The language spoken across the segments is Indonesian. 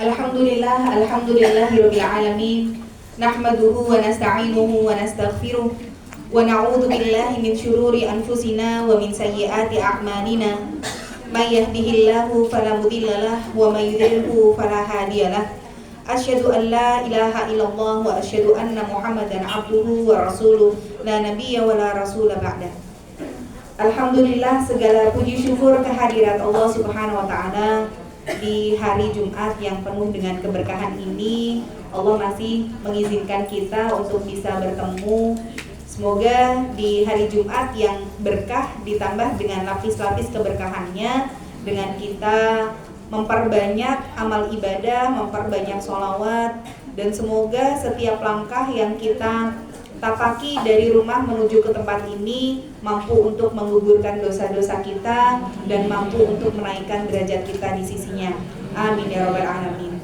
Alhamdulillahirabbil alamin. Nahmaduhu wa nasta'inuhu wa nastaghfiruh wa na'udzu billahi min syururi anfusina wa min sayyiati a'malina. May yahdihillahu fala mudhillalah wa may yudhlilhu fala hadiyalah. Asyhadu an la ilaha illallah wa asyhadu anna Muhammadan abduhu wa rasuluh la nabiyya wa la rasula ba'dah. Alhamdulillah, segala puji syukur kehadirat Allah Subhanahu wa taala. Di hari Jumat yang penuh dengan keberkahan ini, Allah masih mengizinkan kita untuk bisa bertemu. Semoga di hari Jumat yang berkah ditambah dengan lapis-lapis keberkahannya, dengan kita memperbanyak amal ibadah, memperbanyak sholawat, dan semoga setiap langkah yang kita tapaki dari rumah menuju ke tempat ini mampu untuk menggugurkan dosa-dosa kita dan mampu untuk menaikkan derajat kita di sisinya. Amin ya rabbal alamin.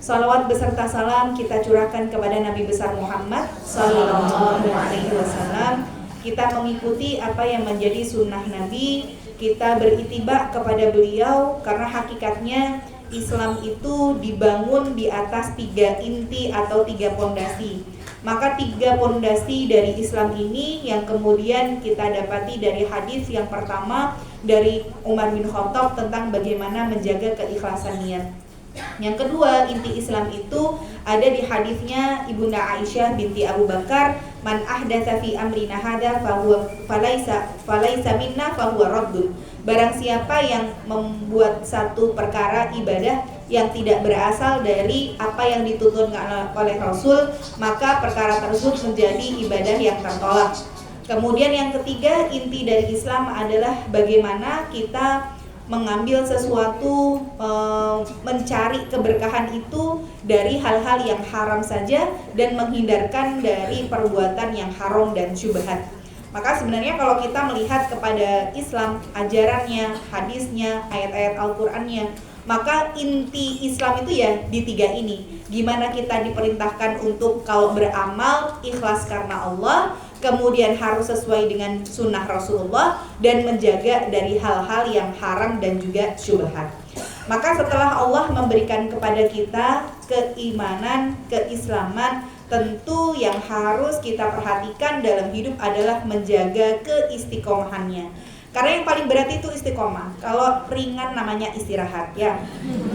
Salawat beserta salam kita curahkan kepada Nabi besar Muhammad sallallahu alaihi wasallam. Kita mengikuti apa yang menjadi sunnah Nabi, kita beritibak kepada beliau karena hakikatnya Islam itu dibangun di atas 3 inti atau 3 pondasi. Maka 3 pondasi dari Islam ini yang kemudian kita dapati dari hadis yang pertama dari Umar bin Khattab tentang bagaimana menjaga keikhlasan niat. Yang kedua, inti Islam itu ada di hadisnya Ibunda Aisyah binti Abu Bakar, man ahdatsa fi amrina hadza fahuwa falaisa minna fahuwa raddun. Barang siapa yang membuat satu perkara ibadah yang tidak berasal dari apa yang dituntutkan oleh Rasul, maka perkara tersebut menjadi ibadah yang tertolak. Kemudian yang ketiga, inti dari Islam adalah bagaimana kita mengambil sesuatu, mencari keberkahan itu dari hal-hal yang haram saja dan menghindarkan dari perbuatan yang haram dan syubhat. Maka sebenarnya kalau kita melihat kepada Islam, ajarannya, hadisnya, ayat-ayat Al-Qur'annya, maka inti Islam itu ya di 3 ini. Gimana kita diperintahkan untuk kalau beramal ikhlas karena Allah, kemudian harus sesuai dengan sunnah Rasulullah, dan menjaga dari hal-hal yang haram dan juga syubhat. Maka setelah Allah memberikan kepada kita keimanan, keislaman, tentu yang harus kita perhatikan dalam hidup adalah menjaga keistiqomahannya. Karena yang paling berat itu istiqomah. Kalau ringan namanya istirahat ya.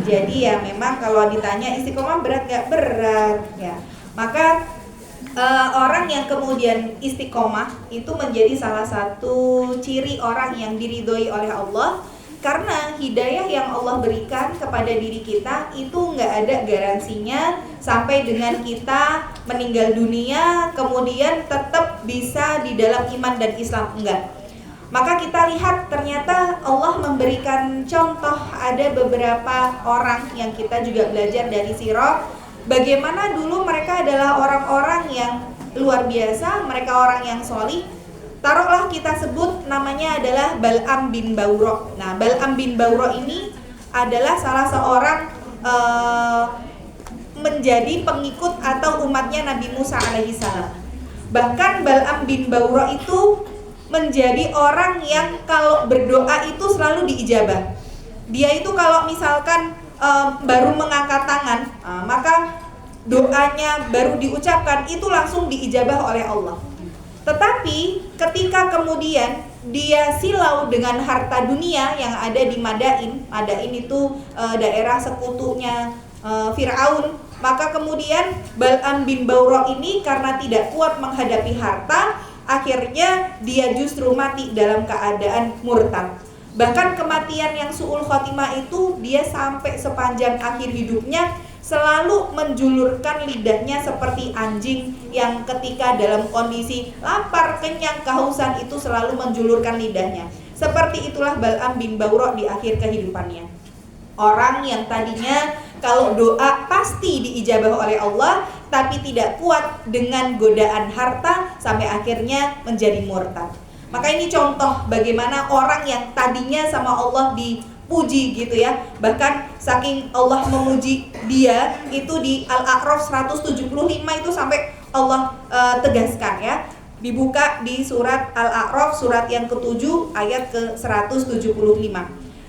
Jadi ya memang kalau ditanya istiqomah berat gak? Berat ya. Maka orang yang kemudian istiqomah itu menjadi salah satu ciri orang yang diridhoi oleh Allah. Karena hidayah yang Allah berikan kepada diri kita itu nggak ada garansinya sampai dengan kita meninggal dunia kemudian tetap bisa di dalam iman dan Islam, enggak. Maka kita lihat ternyata Allah memberikan contoh, ada beberapa orang yang kita juga belajar dari sirah, bagaimana dulu mereka adalah orang-orang yang luar biasa, mereka orang yang sholih. Taruhlah kita sebut namanya adalah Bal'am bin Bawra. Nah, Bal'am bin Bawra ini adalah salah seorang menjadi pengikut atau umatnya Nabi Musa alaihissalam. Bahkan Bal'am bin Bawra itu menjadi orang yang kalau berdoa itu selalu diijabah. Dia itu kalau misalkan baru mengangkat tangan, maka doanya baru diucapkan itu langsung diijabah oleh Allah. Tetapi ketika kemudian dia silau dengan harta dunia yang ada di Madain, Madain itu daerah sekutunya Fir'aun, maka kemudian Bal'am bin Bawra ini karena tidak kuat menghadapi harta, akhirnya dia justru mati dalam keadaan murtad. Bahkan kematian yang su'ul khotimah itu dia sampai sepanjang akhir hidupnya selalu menjulurkan lidahnya seperti anjing yang ketika dalam kondisi lapar, kenyang, kehausan itu selalu menjulurkan lidahnya. Seperti itulah Bal'am bin Bawra di akhir kehidupannya. Orang yang tadinya kalau doa pasti diijabah oleh Allah, tapi tidak kuat dengan godaan harta sampai akhirnya menjadi murtad. Maka ini contoh bagaimana orang yang tadinya sama Allah dipuji gitu ya. Bahkan saking Allah memuji dia itu di Al-A'raf 175 itu sampai Allah tegaskan ya. Dibuka di surat Al-A'raf surat yang ke-7 ayat ke-175.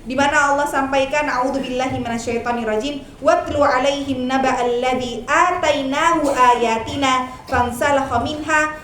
di mana Allah sampaikan a'udzubillahi minasyaitonirrajim watlu 'alaihim naba'alladzi atainahu ayatina fansalakha minha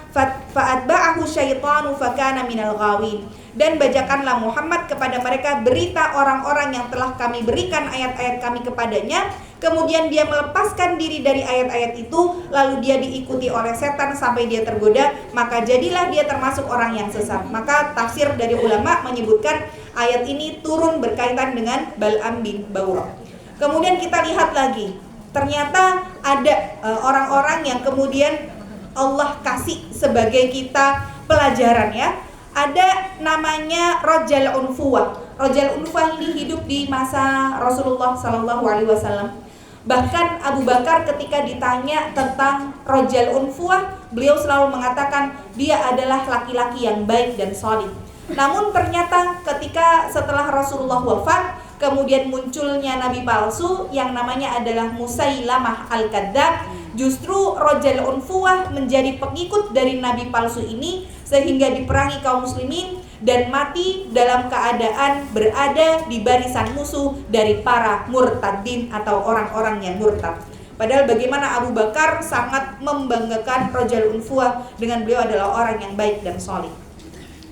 fa'atba'ahu syaitanu fakana minal ghawin. Dan bacakanlah Muhammad kepada mereka berita orang-orang yang telah kami berikan ayat-ayat kami kepadanya, kemudian dia melepaskan diri dari ayat-ayat itu, lalu dia diikuti oleh setan sampai dia tergoda, maka jadilah dia termasuk orang yang sesat. Maka tafsir dari ulama menyebutkan ayat ini turun berkaitan dengan Bal'am bin Ba'urah. Kemudian kita lihat lagi, ternyata ada orang-orang yang kemudian Allah kasih sebagai kita pelajaran ya. Ada namanya Rajal Unfuwah. Rajal Unfuwah ini hidup di masa Rasulullah SAW. Bahkan Abu Bakar ketika ditanya tentang Rajal Unfuwah, beliau selalu mengatakan dia adalah laki-laki yang baik dan salih. Namun ternyata ketika setelah Rasulullah wafat, kemudian munculnya nabi palsu yang namanya adalah Musailamah Al-Kadzdzab. Justru Rajal Unfuwah menjadi pengikut dari nabi palsu ini, sehingga diperangi kaum muslimin dan mati dalam keadaan berada di barisan musuh dari para murtadin atau orang-orang yang murtad. Padahal bagaimana Abu Bakar sangat membanggakan Rajal Unfuwah dengan beliau adalah orang yang baik dan solih.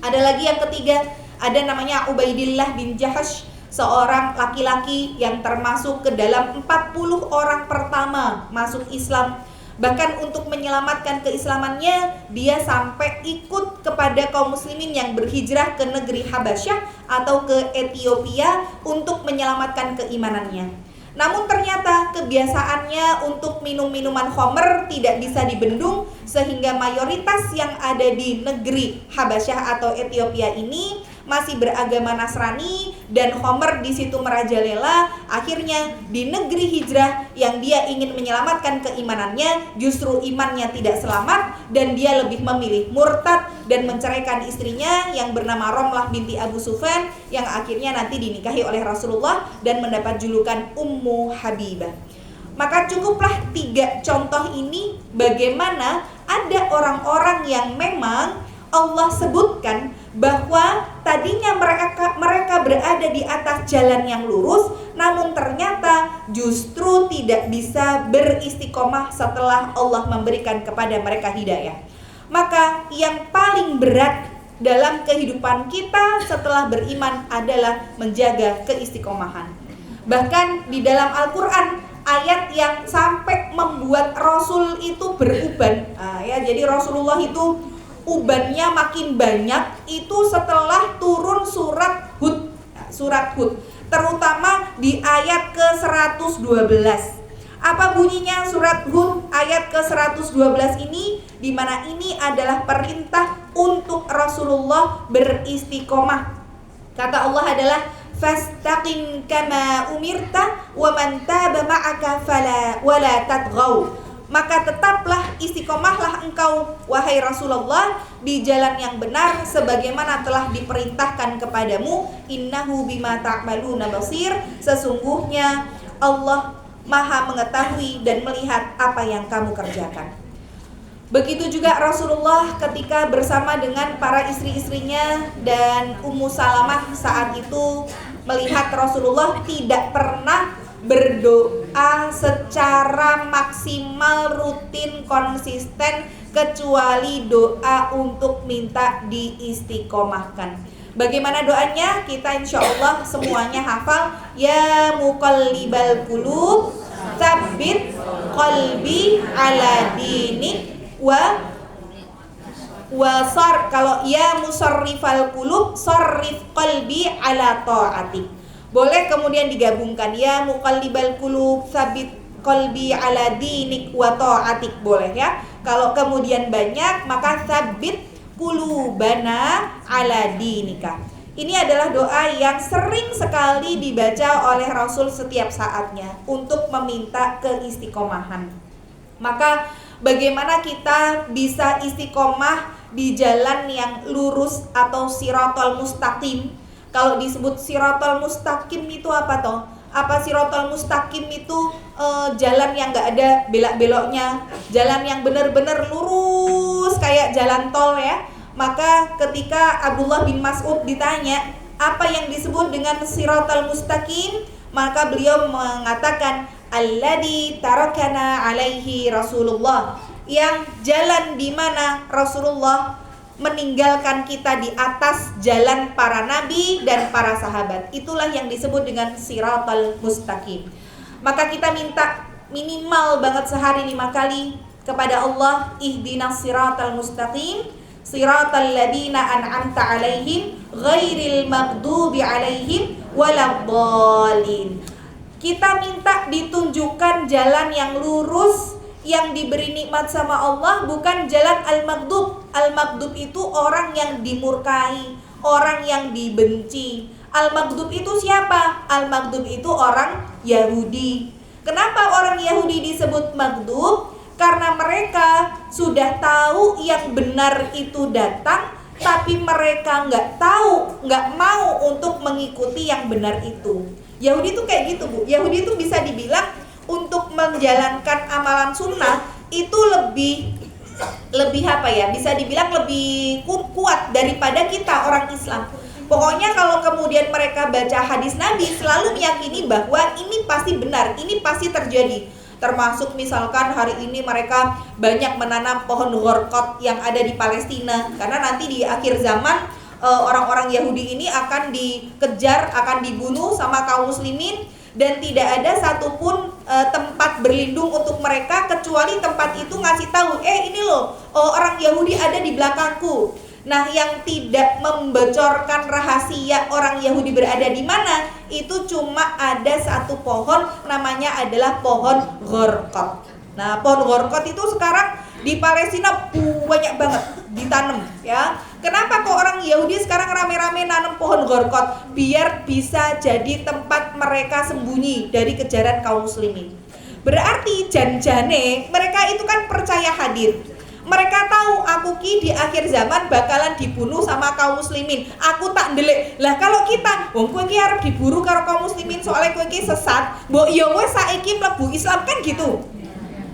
Ada lagi yang ketiga, ada namanya Ubaidillah bin Jahash, seorang laki-laki yang termasuk ke dalam 40 orang pertama masuk Islam. Bahkan untuk menyelamatkan keislamannya, dia sampai ikut kepada kaum muslimin yang berhijrah ke negeri Habasyah atau ke Ethiopia untuk menyelamatkan keimanannya. Namun ternyata kebiasaannya untuk minum minuman khamr tidak bisa dibendung, sehingga mayoritas yang ada di negeri Habasyah atau Ethiopia ini masih beragama Nasrani dan khamr di situ merajalela. Akhirnya di negeri hijrah yang dia ingin menyelamatkan keimanannya, justru imannya tidak selamat dan dia lebih memilih murtad dan menceraikan istrinya yang bernama Romlah binti Abu Sufyan, yang akhirnya nanti dinikahi oleh Rasulullah dan mendapat julukan Ummu Habibah. Maka cukuplah 3 contoh ini bagaimana ada orang-orang yang memang Allah sebutkan bahwa tadinya mereka berada di atas jalan yang lurus, namun ternyata justru tidak bisa beristiqomah setelah Allah memberikan kepada mereka hidayah. Maka yang paling berat dalam kehidupan kita setelah beriman adalah menjaga keistiqomahan. Bahkan di dalam Al-Quran ayat yang sampai membuat Rasul itu beruban, jadi Rasulullah itu ubannya makin banyak itu setelah turun surat Hud. Terutama di ayat ke-112. Apa bunyinya surat Hud ayat ke-112 ini? Di mana ini adalah perintah untuk Rasulullah beristiqomah. Kata Allah adalah fastaqim kama umirta wa man taba ma'aka fala wala tatghaw. Maka tetaplah istiqomahlah engkau wahai Rasulullah di jalan yang benar sebagaimana telah diperintahkan kepadamu. Innahu bima ta'maluna basir. Sesungguhnya Allah Maha mengetahui dan melihat apa yang kamu kerjakan. Begitu juga Rasulullah ketika bersama dengan para istri-istrinya dan Ummu Salamah saat itu melihat Rasulullah tidak pernah berdoa secara maksimal, rutin, konsisten, kecuali doa untuk minta diistiqomahkan. Bagaimana doanya? Kita insya Allah semuanya hafal. Ya muqallibal qulub tsabbit qalbi ala dinik kalau ya musarrifal qulub sarrif qalbi ala ta'atik. Boleh kemudian digabungkan ya muqallibal qulub tsabit qalbi ala dinik wa ta'atik, boleh ya. Kalau kemudian banyak maka tsabit qulubana ala dinika. Ini adalah doa yang sering sekali dibaca oleh Rasul setiap saatnya untuk meminta keistiqomahan. Maka bagaimana kita bisa istiqomah di jalan yang lurus atau siratal mustaqim? Kalau disebut siratal mustaqim itu apa toh? Apa siratal mustaqim itu jalan yang gak ada belak-beloknya, jalan yang benar-benar lurus kayak jalan tol ya. Maka ketika Abdullah bin Mas'ud ditanya, apa yang disebut dengan siratal mustaqim? Maka beliau mengatakan alladzi tarakana alaihi Rasulullah, yang jalan di mana Rasulullah meninggalkan kita di atas jalan para nabi dan para sahabat. Itulah yang disebut dengan siratal mustaqim. Maka kita minta minimal banget sehari 5 kali kepada Allah, ihdinas siratal mustaqim siratal ladzina an'amta alaihim ghairil maghdubi alaihim waladdallin. Kita minta ditunjukkan jalan yang lurus, yang diberi nikmat sama Allah, bukan jalan al-maghdub. Al-maghdub itu orang yang dimurkai, orang yang dibenci. Al-maghdub itu siapa? Al-maghdub itu orang Yahudi. Kenapa orang Yahudi disebut maghdub? Karena mereka sudah tahu yang benar itu datang, tapi mereka nggak tahu, nggak mau untuk mengikuti yang benar itu. Yahudi itu kayak gitu, Bu. Yahudi itu bisa dibilang untuk menjalankan amalan sunnah itu lebih apa ya? Bisa dibilang lebih kuat daripada kita orang Islam. Pokoknya kalau kemudian mereka baca hadis Nabi, selalu meyakini bahwa ini pasti benar, ini pasti terjadi. Termasuk misalkan hari ini mereka banyak menanam pohon gharqad yang ada di Palestina, karena nanti di akhir zaman orang-orang Yahudi ini akan dikejar, akan dibunuh sama kaum muslimin, dan tidak ada satupun tempat berlindung untuk mereka kecuali tempat itu ngasih tahu, ini loh orang Yahudi ada di belakangku. Nah, yang tidak membocorkan rahasia orang Yahudi berada di mana, itu cuma ada satu pohon, namanya adalah pohon gharqad. Nah, pohon gharqad itu sekarang di Palestina banyak banget ditanam, ya. Kenapa kok orang Yahudi sekarang rame-rame nanam pohon gharqad? Biar bisa jadi tempat mereka sembunyi dari kejaran kaum muslimin. Berarti janjane mereka itu kan percaya hadir. Mereka tahu aku ki di akhir zaman bakalan dibunuh sama kaum muslimin. Aku tak ndelik. Lah kalau kita, wong kowe ki arep diburu karo kaum muslimin soalnya kowe ki sesat, mbok ya wis saiki mlebu Islam kan gitu.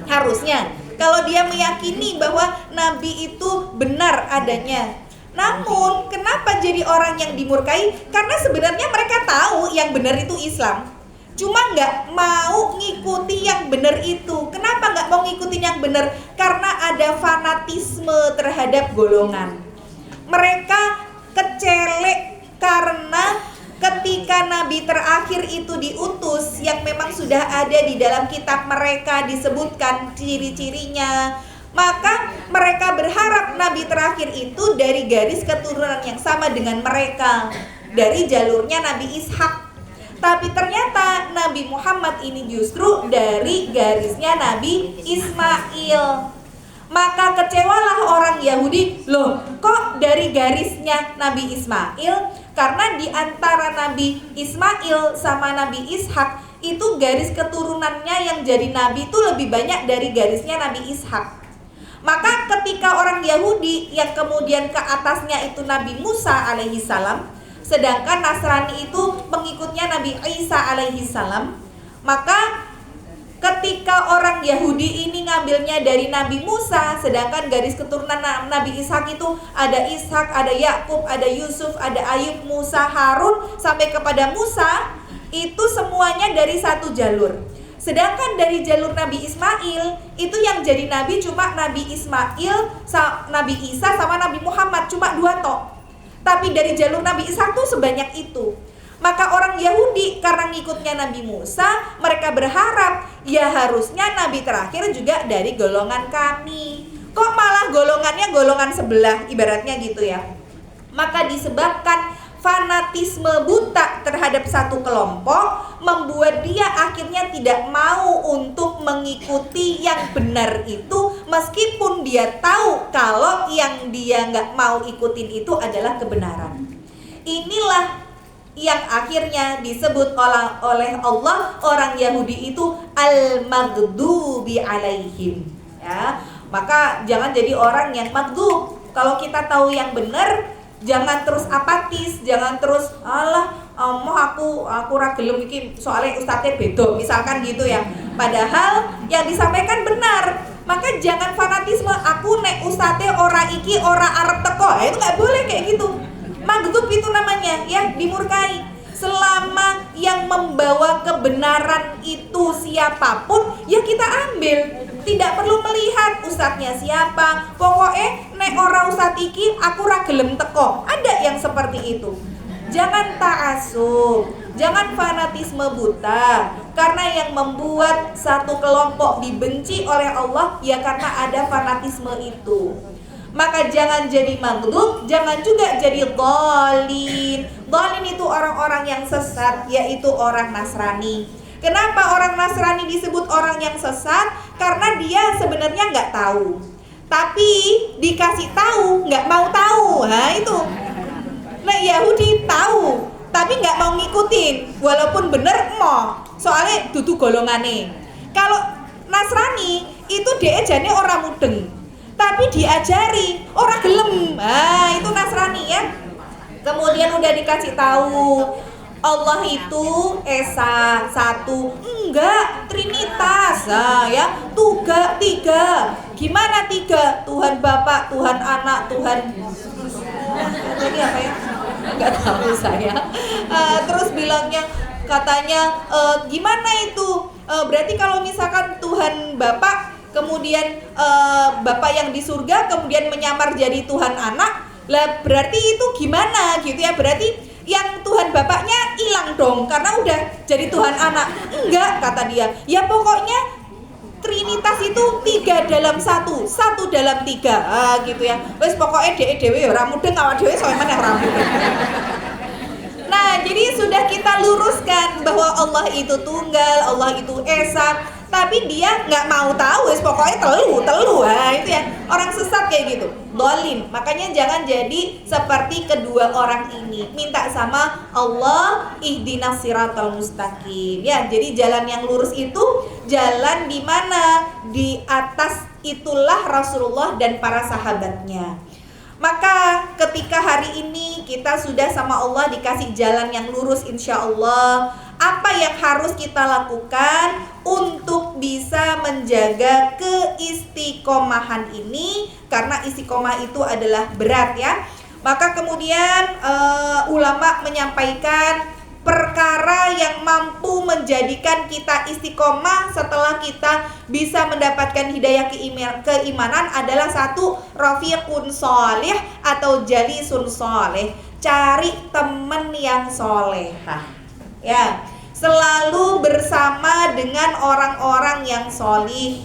Harusnya kalau dia meyakini bahwa nabi itu benar adanya. Namun kenapa jadi orang yang dimurkai? Karena sebenarnya mereka tahu yang benar itu Islam, cuma nggak mau ngikuti yang benar itu. Kenapa nggak mau ngikutin yang benar? Karena ada fanatisme terhadap golongan. Mereka kecelek karena ketika nabi terakhir itu diutus, yang memang sudah ada di dalam kitab mereka disebutkan ciri-cirinya, maka mereka berharap nabi terakhir itu dari garis keturunan yang sama dengan mereka, dari jalurnya Nabi Ishak. Tapi ternyata Nabi Muhammad ini justru dari garisnya Nabi Ismail. Maka kecewalah orang Yahudi, loh kok dari garisnya Nabi Ismail? Karena di antara Nabi Ismail sama Nabi Ishak itu garis keturunannya yang jadi nabi itu lebih banyak dari garisnya Nabi Ishak. Maka ketika orang Yahudi yang kemudian ke atasnya itu Nabi Musa alaihi salam, sedangkan Nasrani itu pengikutnya Nabi Isa alaihi salam, maka ketika orang Yahudi ini ngambilnya dari Nabi Musa, sedangkan garis keturunan Nabi Ishak itu ada Ishak, ada Yakub, ada Yusuf, ada Ayub, Musa, Harun, sampai kepada Musa, itu semuanya dari satu jalur. Sedangkan dari jalur Nabi Ismail, itu yang jadi nabi cuma Nabi Ismail, Nabi Isa sama Nabi Muhammad, cuma 2 tok. Tapi dari jalur Nabi Ishak tuh sebanyak itu. Maka orang Yahudi karena ngikutnya Nabi Musa, mereka berharap ya harusnya nabi terakhir juga dari golongan kami. Kok malah golongannya golongan sebelah, ibaratnya gitu ya. Maka disebabkan fanatisme buta terhadap satu kelompok membuat dia akhirnya tidak mau untuk mengikuti yang benar itu, meskipun dia tahu kalau yang dia nggak mau ikutin itu adalah kebenaran. Inilah yang akhirnya disebut oleh Allah orang Yahudi itu al-maghdubi alaihim, ya. Maka jangan jadi orang yang maghdub. Kalau kita tahu yang benar, jangan terus apatis, jangan terus mau aku ra gelem iki soalnya ustadze beda, misalkan gitu ya. Padahal yang disampaikan benar. Maka jangan fanatisme, aku nek ustadze ora iki ora arep teko. Itu enggak boleh kayak gitu. Maghdub itu namanya ya, dimurkai. Selama yang membawa kebenaran itu siapapun, ya kita ambil. Tidak perlu melihat ustadznya siapa. Pokoknya nek ora ustadz iki aku ra gelem teko. Ada yang seperti itu. Jangan ta'assub, jangan fanatisme buta. Karena yang membuat satu kelompok dibenci oleh Allah ya karena ada fanatisme itu. Maka jangan jadi maghdub, jangan juga jadi dhalin. Dhalin itu orang-orang yang sesat, yaitu orang Nasrani. Kenapa orang Nasrani disebut orang yang sesat? Karena dia sebenarnya nggak tahu, tapi dikasih tahu nggak mau tahu. Nah itu. Nah Yahudi tahu, tapi nggak mau ngikutin, walaupun bener mau. Soalnya dudu golongane. Kalau Nasrani itu dia jane orang mudeng, tapi diajari orang gelem. Nah itu Nasrani ya. Kemudian udah dikasih tahu Allah itu Esa, satu, enggak, Trinitas. Nah ya, tiga. Gimana tiga? Tuhan Bapa, Tuhan Anak, Tuhan ini apa ya? Enggak tahu saya. Terus bilangnya katanya gimana itu? Berarti kalau misalkan Tuhan Bapa kemudian Bapa yang di surga kemudian menyamar jadi Tuhan Anak, lah berarti itu gimana gitu ya? Berarti yang Tuhan Bapaknya hilang dong karena udah jadi Tuhan Anak. Enggak, kata dia. Ya pokoknya Trinitas itu 3 dalam 1, 1 dalam 3. Gitu ya. Wes pokoknya dhewe ora mudeng awak dhewe soal meneh ora mudeng. Nah, jadi sudah kita luruskan bahwa Allah itu tunggal, Allah itu esa, tapi dia nggak mau tahu, wes pokoknya telu. Nah, itu ya orang sesat kayak gitu, dhalin. Makanya jangan jadi seperti kedua orang ini. Minta sama Allah, ihdinas siratal mustaqim. Ya, jadi jalan yang lurus itu jalan di mana? Di atas itulah Rasulullah dan para sahabatnya. Maka ketika hari ini kita sudah sama Allah dikasih jalan yang lurus insya Allah, apa yang harus kita lakukan untuk bisa menjaga keistiqomahan ini? Karena istiqomah itu adalah berat ya. Maka kemudian ulama menyampaikan perkara yang mampu menjadikan kita istiqomah setelah kita bisa mendapatkan hidayah keimanan adalah 1, rafiqun sholih atau jalisun sholih. Cari teman yang solehah. Ya, selalu bersama dengan orang-orang yang sholih.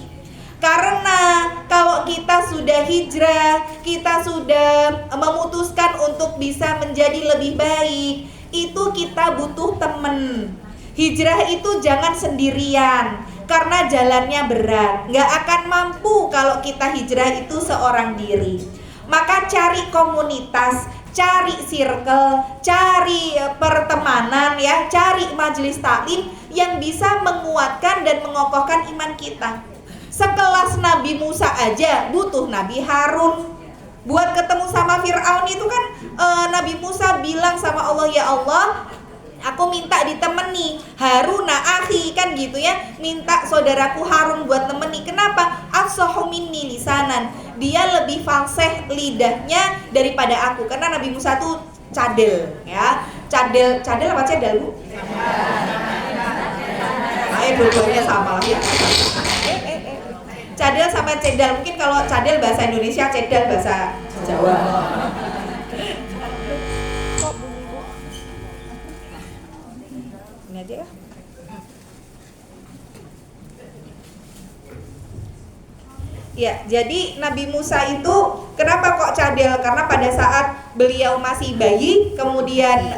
Karena kalau kita sudah hijrah, kita sudah memutuskan untuk bisa menjadi lebih baik, itu kita butuh temen. Hijrah itu jangan sendirian karena jalannya berat. Nggak akan mampu kalau kita hijrah itu seorang diri. Maka cari komunitas, cari circle, cari pertemanan ya, cari majelis taklim yang bisa menguatkan dan mengokohkan iman kita. Sekelas Nabi Musa aja butuh Nabi Harun. Buat ketemu sama Fir'aun itu kan Nabi Musa bilang sama Allah, ya Allah, aku minta ditemani Haruna akhi, kan gitu ya, minta saudaraku Harun buat temani. Kenapa? Afsahu minni lisanan, dia lebih fasih lidahnya daripada aku. Karena Nabi Musa tuh cadel ya, cadel apa cadel bu? Dua-duanya sama lah ya. Cadel sama cedal, mungkin kalau cadel bahasa Indonesia, cedal bahasa Jawa. Ini aja ya. Ya, jadi Nabi Musa itu kenapa kok cadel? Karena pada saat beliau masih bayi, kemudian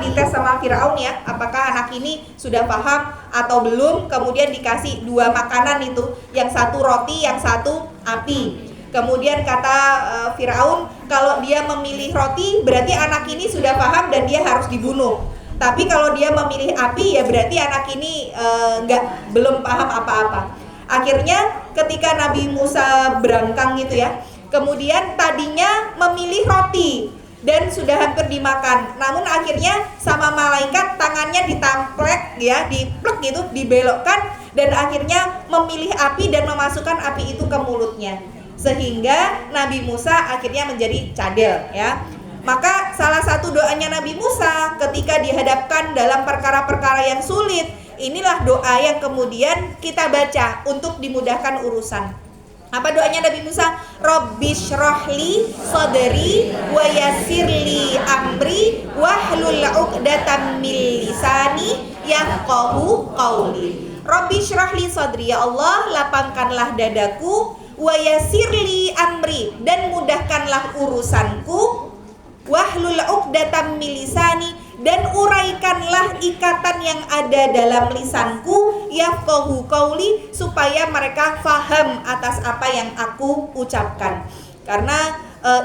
dites sama Firaun ya, apakah anak ini sudah paham atau belum? Kemudian dikasih 2 makanan itu, yang satu roti, yang satu api. Kemudian kata Firaun, kalau dia memilih roti, berarti anak ini sudah paham dan dia harus dibunuh. Tapi kalau dia memilih api, ya berarti anak ini belum paham apa-apa. Akhirnya ketika Nabi Musa berangkang gitu ya, kemudian tadinya memilih roti dan sudah hampir dimakan, namun akhirnya sama malaikat tangannya ditamplek ya, diplek gitu, dibelokkan, dan akhirnya memilih api dan memasukkan api itu ke mulutnya, sehingga Nabi Musa akhirnya menjadi cadel ya. Maka salah satu doanya Nabi Musa ketika dihadapkan dalam perkara-perkara yang sulit, inilah doa yang kemudian kita baca untuk dimudahkan urusan. Apa doanya Nabi Musa? Rabbishrahli sadri wa yassirli amri wahlul 'uqdatam min lisani yafqahu qawli. Rabbishrahli sadri, ya Allah, lapangkanlah dadaku, wa yassirli amri, dan mudahkanlah urusanku, wahlul 'uqdatam min lisani, dan uraikanlah ikatan yang ada dalam lisanku, yafqahu qauli, supaya mereka faham atas apa yang aku ucapkan. Karena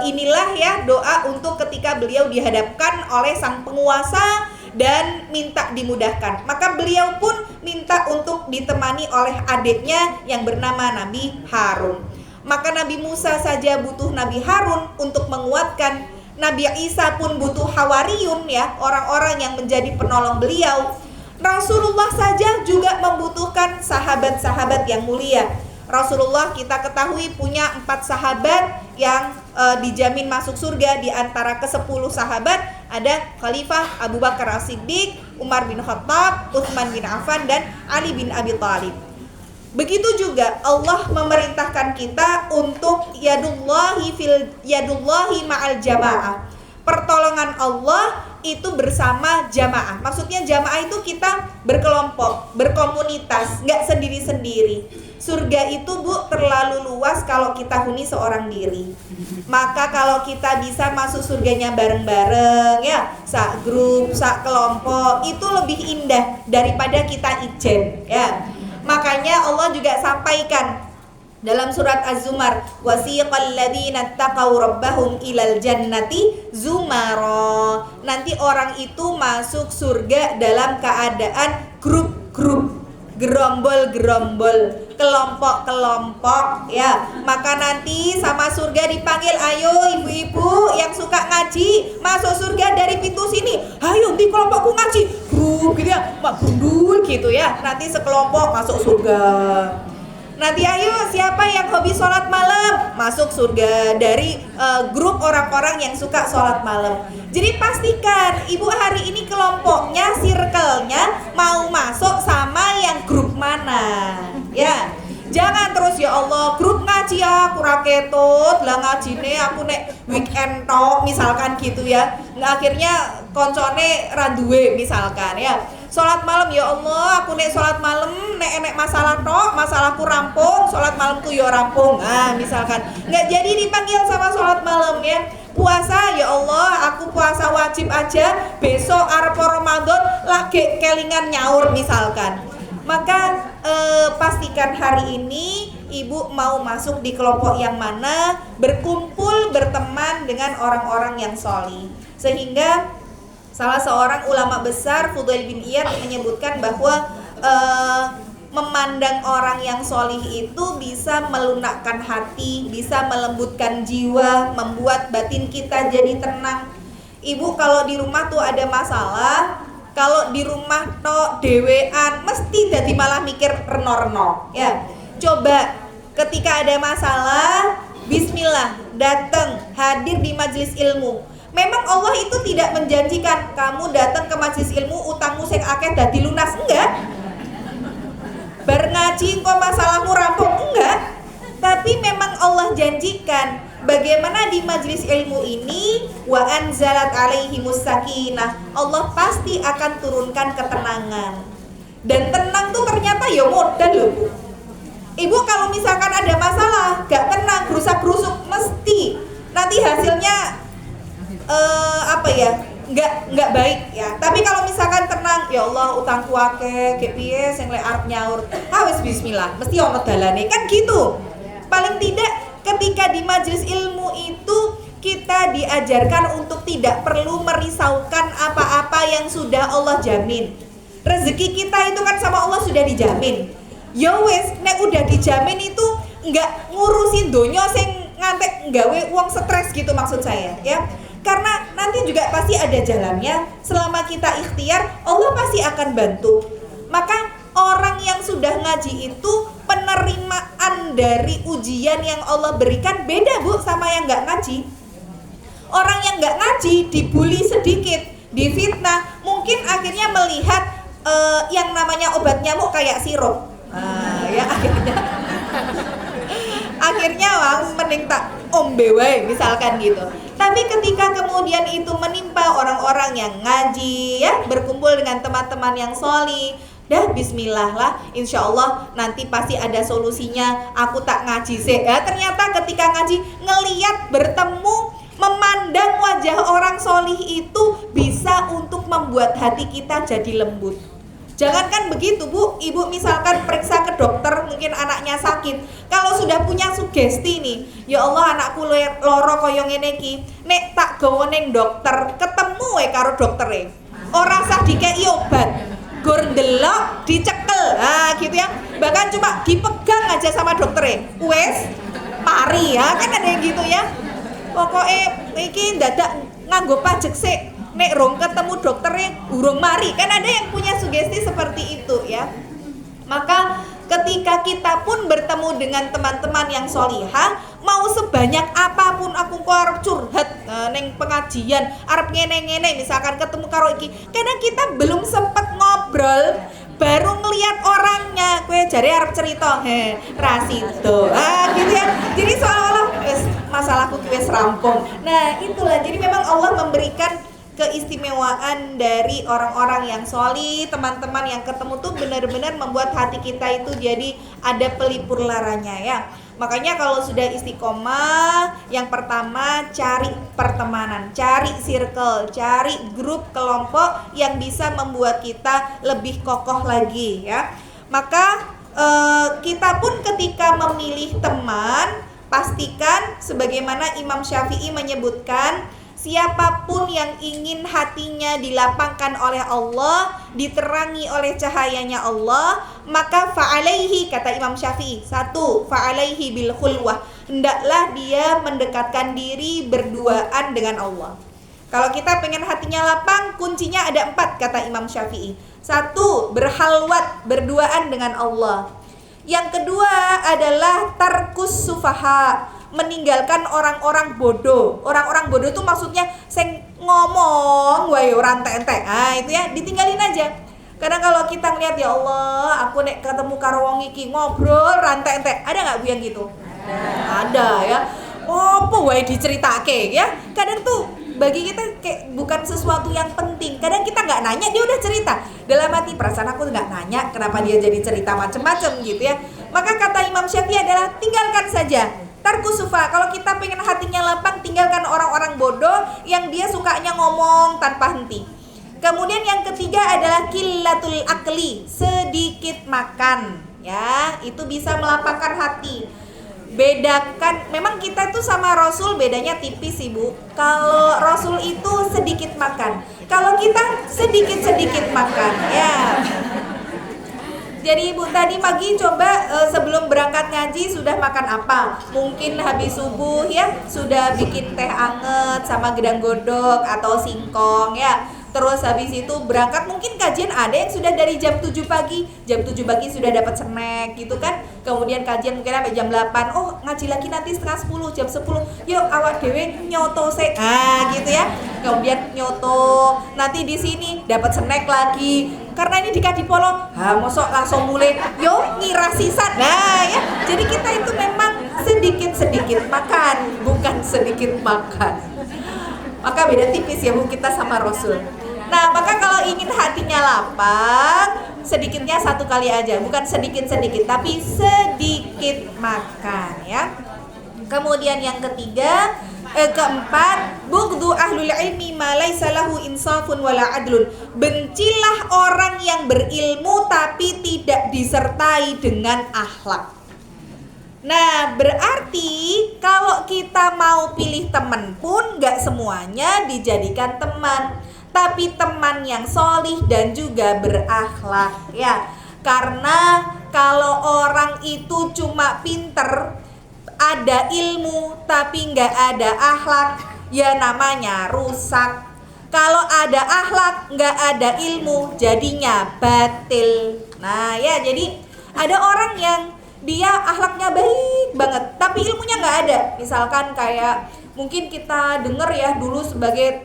inilah ya doa untuk ketika beliau dihadapkan oleh sang penguasa dan minta dimudahkan. Maka beliau pun minta untuk ditemani oleh adiknya yang bernama Nabi Harun. Maka Nabi Musa saja butuh Nabi Harun untuk menguatkan. Nabi Isa pun butuh hawariyun ya, orang-orang yang menjadi penolong beliau. Rasulullah saja juga membutuhkan sahabat-sahabat yang mulia. Rasulullah kita ketahui punya 4 sahabat yang dijamin masuk surga. Di antara ke-10 sahabat ada Khalifah Abu Bakar As-Siddiq, Umar bin Khattab, Utsman bin Affan, dan Ali bin Abi Thalib. Begitu juga Allah memerintahkan kita untuk yadullahi ma'al jamaah. Pertolongan Allah itu bersama jamaah. Maksudnya jamaah itu kita berkelompok, berkomunitas, nggak sendiri-sendiri. Surga itu terlalu luas kalau kita huni seorang diri. Maka kalau kita bisa masuk surganya bareng-bareng ya, sak grup, sak kelompok, itu lebih indah daripada kita ijen ya. Makanya Allah juga sampaikan dalam surat Az-Zumar, wasiqal ladzina taqaw rabbahum ilal jannati zumara. Nanti orang itu masuk surga dalam keadaan grup-grup, gerombol-gerombol, kelompok-kelompok ya. Maka nanti sama surga dipanggil, ayo ibu-ibu yang suka ngaji masuk surga dari pintu sini. Ayo di kelompokku ngaji, grup gitu ya, mak gundul gitu ya. Nanti sekelompok masuk surga. Nanti ayo siapa yang hobi sholat malam masuk surga dari grup orang-orang yang suka sholat malam. Jadi pastikan ibu hari ini kelompoknya, circle-nya mau masuk sama yang grup mana ya. Jangan terus ya Allah grup ngaji ya aku raketut lah ngajine aku nek weekend tok misalkan gitu ya. Nah, akhirnya koncone randuwe misalkan ya. Sholat malam ya Allah aku nek sholat malam nek masalah tok, masalahku rampung, sholat malamku ya rampung. Nah misalkan nggak jadi dipanggil sama sholat malam ya. Puasa ya Allah aku puasa wajib aja, besok arep Ramadan lagi kelingan nyaur misalkan. Maka pastikan hari ini ibu mau masuk di kelompok yang mana, berkumpul, berteman dengan orang-orang yang sholih. Sehingga salah seorang ulama besar, Fudail bin Iyad, menyebutkan bahwa memandang orang yang sholih itu bisa melunakkan hati, bisa melembutkan jiwa, membuat batin kita jadi tenang. Ibu kalau di rumah tuh ada masalah, kalau di rumah tok dewean mesti jadi malah mikir reno-reno ya. Coba ketika ada masalah, bismillah, datang hadir di majelis ilmu. Memang Allah itu tidak menjanjikan kamu datang ke majelis ilmu utangmu sing akeh dadi lunas, enggak. Bar ngaji engko masalahmu rampung, enggak. Tapi memang Allah janjikan bagaimana di majelis ilmu ini wa anzalat alaihimus sakinah, Allah pasti akan turunkan ketenangan. Dan tenang tuh ternyata ya modal loh Bu. Ibu kalau misalkan ada masalah gak tenang, gerusak-gerusuk, mesti nanti hasilnya nggak baik ya. Tapi kalau misalkan tenang, ya Allah utangku akeh, ge piye sing lek arep nyaur, wis bismillah, mesti ono dalane kan gitu. Paling tidak ketika di majelis ilmu itu kita diajarkan untuk tidak perlu merisaukan apa-apa yang sudah Allah jamin. Rezeki kita itu kan sama Allah sudah dijamin. Ya wis, nek udah dijamin itu nggak ngurusin donya sing ngantek nggawe uang stres gitu maksud saya ya. Karena nanti juga pasti ada jalannya. Selama kita ikhtiar, Allah pasti akan bantu. Maka orang yang sudah ngaji itu penerimaan dari ujian yang Allah berikan beda Bu sama yang nggak ngaji. Orang yang nggak ngaji dibully sedikit, difitnah, mungkin akhirnya melihat yang namanya obat nyamuk kayak sirup. Ya akhirnya mending tak ombe wae misalkan gitu. Tapi ketika kemudian itu menimpa orang-orang yang ngaji ya, berkumpul dengan teman-teman yang sholih, dah bismillah lah, insya Allah nanti pasti ada solusinya. Aku tak ngaji sih ya, ternyata ketika ngaji ngeliat, bertemu, memandang wajah orang sholih itu bisa untuk membuat hati kita jadi lembut. Jangankan begitu Bu, Ibu misalkan periksa ke dokter, mungkin anaknya sakit. Kalau sudah punya sugesti nih, ya Allah anakku loro koyo ngene iki, nek tak gawa ning dokter, ketemu karo doktere. Ora sah dikei obat, gur ndelok dicekel. Gitu ya. Bahkan cuma dipegang aja sama doktere. Wes, mari ya, kan ada yang gitu ya. Pokoknya iki dadak nganggo pajek sik. Nek rong ketemu dokternya urung mari, kan ada yang punya sugesti seperti itu ya. Maka ketika kita pun bertemu dengan teman-teman yang sholihah, mau sebanyak apapun aku kok arep curhat neng pengajian, arep ngene-ngene, misalkan ketemu karo iki, kadang kita belum sempet ngobrol, baru ngelihat orangnya, kue jare arep cerita, rasido, gitu ya. Jadi seolah-olah masalahku wis rampung. Nah itulah, jadi memang Allah memberikan keistimewaan dari orang-orang yang sholih, teman-teman yang ketemu tuh benar-benar membuat hati kita itu jadi ada pelipur laranya ya. Makanya kalau sudah istiqomah, yang pertama cari pertemanan, cari circle, cari grup kelompok yang bisa membuat kita lebih kokoh lagi ya. Maka kita pun ketika memilih teman, pastikan sebagaimana Imam Syafi'i menyebutkan, siapapun yang ingin hatinya dilapangkan oleh Allah, diterangi oleh cahayanya Allah, maka fa'alaihi, kata Imam Syafi'i, satu, fa'alaihi bil khulwah, hendaklah dia mendekatkan diri berduaan dengan Allah. Kalau kita pengen hatinya lapang, kuncinya ada 4, kata Imam Syafi'i. Satu, berhalwat, berduaan dengan Allah. Yang kedua adalah tarkus sufaha, meninggalkan orang-orang bodoh. Orang-orang bodoh itu maksudnya sing ngomong wae ora entek-entek. Itu ya, ditinggalin aja. Kadang kalau kita ngeliat, ya Allah, aku nek ketemu karo wong iki ngobrol ra entek-entek. Ada enggak Bu yang gitu? Ada ya. Opo wae diceritake ya. Kadang tuh bagi kita kayak bukan sesuatu yang penting. Kadang kita nggak nanya, dia udah cerita. Dalam hati, perasaan aku nggak nanya, kenapa dia jadi cerita macem-macem gitu ya. Maka kata Imam Syafi'i adalah tinggalkan saja. Tarkusufa, kalau kita pengen hatinya lapang, tinggalkan orang-orang bodoh yang dia sukanya ngomong tanpa henti. Kemudian yang ketiga adalah qillatul akli, sedikit makan ya, itu bisa melapangkan hati. Bedakan, memang kita itu sama Rasul bedanya tipis Ibu. Kalau Rasul itu sedikit makan, kalau kita sedikit-sedikit makan ya. Jadi Ibu tadi pagi coba sebelum berangkat ngaji sudah makan apa? Mungkin habis subuh ya sudah bikin teh anget sama gedang godok atau singkong ya. Terus habis itu berangkat, mungkin kajian ada yang sudah dari jam 7 pagi. Jam 7 pagi sudah dapat snack gitu kan. Kemudian kajian mungkin sampai jam 8. Oh ngaji lagi nanti setengah 10, jam 10. Yuk awak dewe nyoto se. Gitu ya. Kemudian nyoto. Nanti di sini dapat snack lagi. Karena ini di Kadipolo, mosok langsung mulai yo ngira sisat. Nah ya. Jadi kita itu memang sedikit-sedikit makan, bukan sedikit makan. Maka beda tipis ya Bu kita sama Rasul. Nah maka kalau ingin hatinya lapang, sedikitnya 1 kali aja, bukan sedikit-sedikit, tapi sedikit makan ya. Kemudian yang ketiga, keempat, bughdhu ahlul ilmi ma laisa lahu insafun wala adlun. Bencilah orang yang berilmu tapi tidak disertai dengan akhlak. Nah berarti kalau kita mau pilih teman pun gak semuanya dijadikan teman, tapi teman yang sholih dan juga berakhlak ya. Karena kalau orang itu cuma pinter, ada ilmu tapi gak ada akhlak, ya namanya rusak. Kalau ada akhlak gak ada ilmu, jadinya batil. Nah ya, jadi ada orang yang dia akhlaknya baik banget tapi ilmunya nggak ada. Misalkan kayak Mungkin kita dengar ya dulu sebagai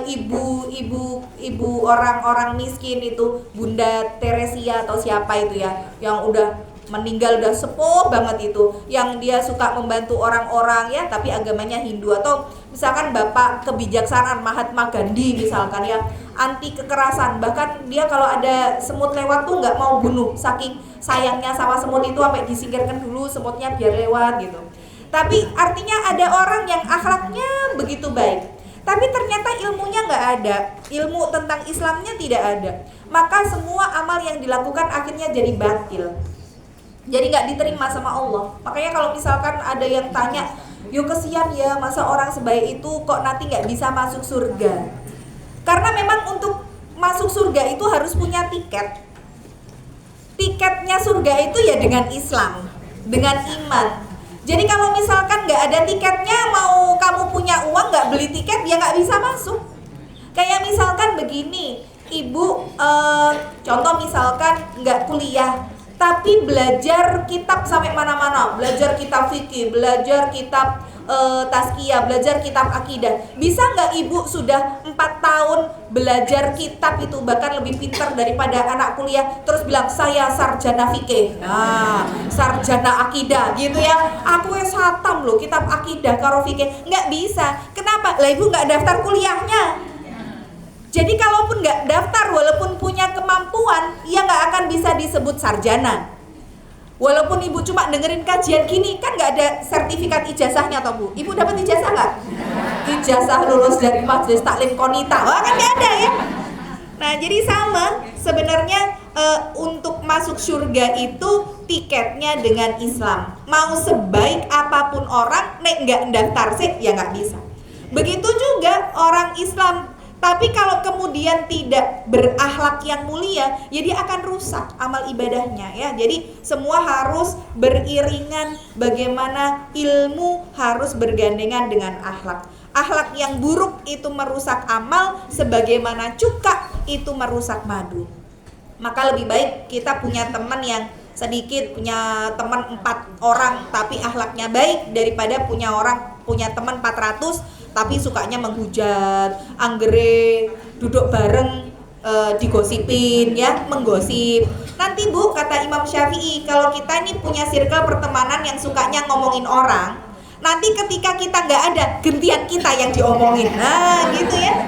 ibu orang-orang miskin itu Bunda Teresia atau siapa itu ya, yang udah meninggal, udah sepuh banget itu, yang dia suka membantu orang-orang ya, tapi agamanya Hindu. Atau misalkan Bapak kebijaksanaan Mahatma Gandhi misalkan ya, anti kekerasan, bahkan dia kalau ada semut lewat tuh nggak mau bunuh, saking sayangnya sama semut itu sampai disingkirkan dulu semutnya biar lewat gitu. Tapi artinya ada orang yang akhlaknya begitu baik, tapi ternyata ilmunya nggak ada, ilmu tentang Islamnya tidak ada, maka semua amal yang dilakukan akhirnya jadi batil, jadi nggak diterima sama Allah. Makanya kalau misalkan ada yang tanya, yuk kesian ya, masa orang sebaik itu kok nanti nggak bisa masuk surga. Karena memang untuk masuk surga itu harus punya tiket. Tiketnya surga itu ya dengan Islam, dengan iman. Jadi kalau misalkan nggak ada tiketnya, mau kamu punya uang nggak beli tiket, ya nggak bisa masuk. Kayak misalkan begini, ibu contoh misalkan nggak kuliah, tapi belajar kitab sampai mana-mana, belajar kitab fikih, belajar kitab tazkiyah, belajar kitab akidah. Bisa nggak ibu sudah 4 tahun belajar kitab itu, bahkan lebih pintar daripada anak kuliah, terus bilang saya sarjana fikih, nah sarjana akidah gitu ya, aku satam loh kitab akidah karo fikih. Nggak bisa. Kenapa? Lah ibu nggak daftar kuliahnya. Jadi kalaupun nggak daftar, walaupun punya kemampuan, ya nggak akan bisa disebut sarjana. Walaupun ibu cuma dengerin kajian gini, kan nggak ada sertifikat ijazahnya toh Bu. Ibu dapat ijazah nggak? Ijazah lulus dari Majelis Taklim Konita, wah kan nggak ada ya. Nah jadi sama sebenarnya, untuk masuk surga itu tiketnya dengan Islam. Mau sebaik apapun orang, nek nggak daftar sih ya nggak bisa. Begitu juga orang Islam. Tapi kalau kemudian tidak berakhlak yang mulia, ya dia akan rusak amal ibadahnya ya. Jadi semua harus beriringan, bagaimana ilmu harus bergandengan dengan akhlak. Akhlak yang buruk itu merusak amal, sebagaimana cuka itu merusak madu. Maka lebih baik kita punya teman yang sedikit, punya teman 4 orang tapi akhlaknya baik, daripada punya teman 400 tapi sukanya menghujat, anggere, duduk bareng, digosipin ya, menggosip. Nanti Bu, kata Imam Syafi'i, kalau kita ini punya circle pertemanan yang sukanya ngomongin orang, nanti ketika kita nggak ada, gantian kita yang diomongin. Nah gitu ya.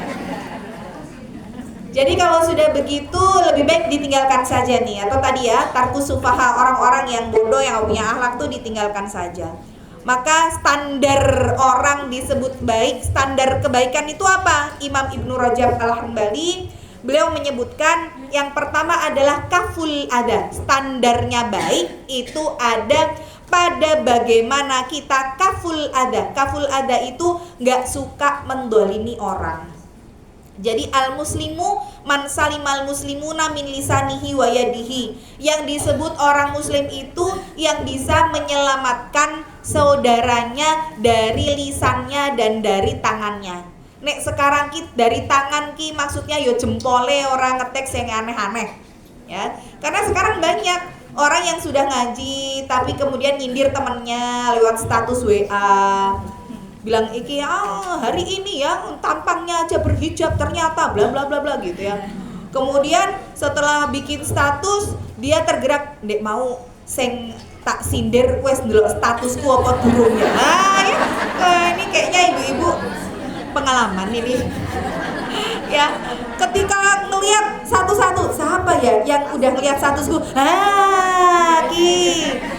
Jadi kalau sudah begitu, lebih baik ditinggalkan saja nih. Atau tadi ya, tarkus sufaha, orang-orang yang bodoh, yang punya akhlak tuh ditinggalkan saja. Maka standar orang disebut baik, standar kebaikan itu apa? Imam Ibnu Rajab Al-Hambali, beliau menyebutkan yang pertama adalah kaful ada. Standarnya baik itu ada pada bagaimana kita kaful ada. Kaful ada itu gak suka mendolimi orang. Jadi al-muslimu man salimal muslimuna min lisanihi wa yadihi. Yang disebut orang muslim itu yang bisa menyelamatkan saudaranya dari lisannya dan dari tangannya. Nek sekarang dari tangan ki maksudnya yo jempole, orang ngetek sing aneh-aneh. Ya. Karena sekarang banyak orang yang sudah ngaji tapi kemudian nyindir temannya lewat status WA. Bilang iki hari ini ya tampangnya aja berhijab ternyata bla bla bla bla gitu ya. Kemudian setelah bikin status dia tergerak, ndek mau sing tak sindir wes ndelok statusku apa durung ya. Ya. Ini kayaknya ibu-ibu pengalaman ini. Ya, ketika ngelihat satu-satu, siapa ya yang udah ngelihat statusku? Ki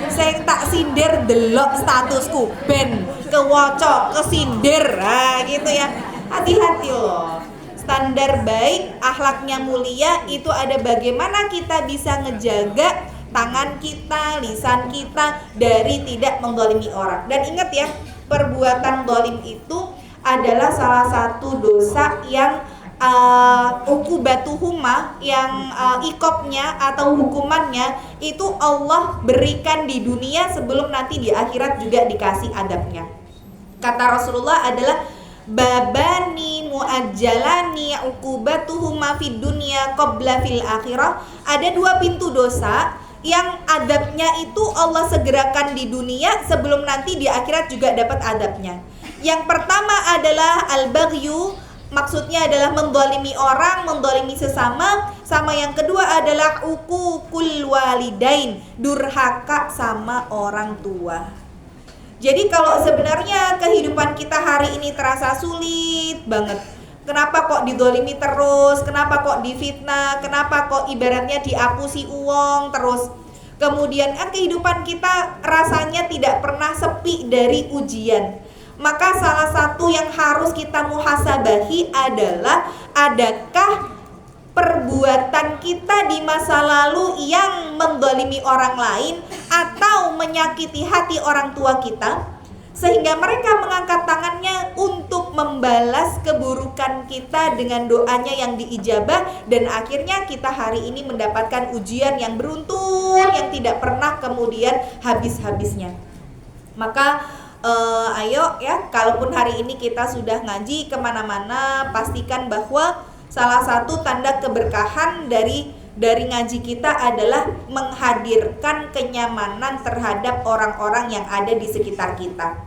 sing tak sindir delok statusku ben kewoco kesindir. Gitu ya. Hati-hati loh. Standar baik, akhlaknya mulia itu ada bagaimana kita bisa ngejaga tangan kita, lisan kita dari tidak mendzalimi orang. Dan ingat ya, perbuatan zalim itu adalah salah satu dosa yang ukubatuhuma, yang ikopnya atau hukumannya itu Allah berikan di dunia sebelum nanti di akhirat juga dikasih adabnya. Kata Rasulullah adalah babani muajjalani ukubatuhuma fid dunya qabla fil akhirah. Ada 2 pintu dosa yang adabnya itu Allah segerakan di dunia sebelum nanti di akhirat juga dapat adabnya. Yang pertama adalah al-baghyu, maksudnya adalah mendolimi orang, mendolimi sesama. Sama yang kedua adalah uququl walidain, durhaka sama orang tua. Jadi kalau sebenarnya kehidupan kita hari ini terasa sulit banget, kenapa kok didolimi terus, kenapa kok difitnah, kenapa kok ibaratnya diapusi uang terus, kemudian kehidupan kita rasanya tidak pernah sepi dari ujian. Maka salah satu yang harus kita muhasabahi adalah, adakah perbuatan kita di masa lalu yang mendolimi orang lain atau menyakiti hati orang tua kita, sehingga mereka mengangkat tangannya untuk membalas keburukan kita dengan doanya yang diijabah, dan akhirnya kita hari ini mendapatkan ujian yang beruntun yang tidak pernah kemudian habis-habisnya. Maka ayo ya, kalaupun hari ini kita sudah ngaji kemana-mana, pastikan bahwa salah satu tanda keberkahan dari ngaji kita adalah menghadirkan kenyamanan terhadap orang-orang yang ada di sekitar kita.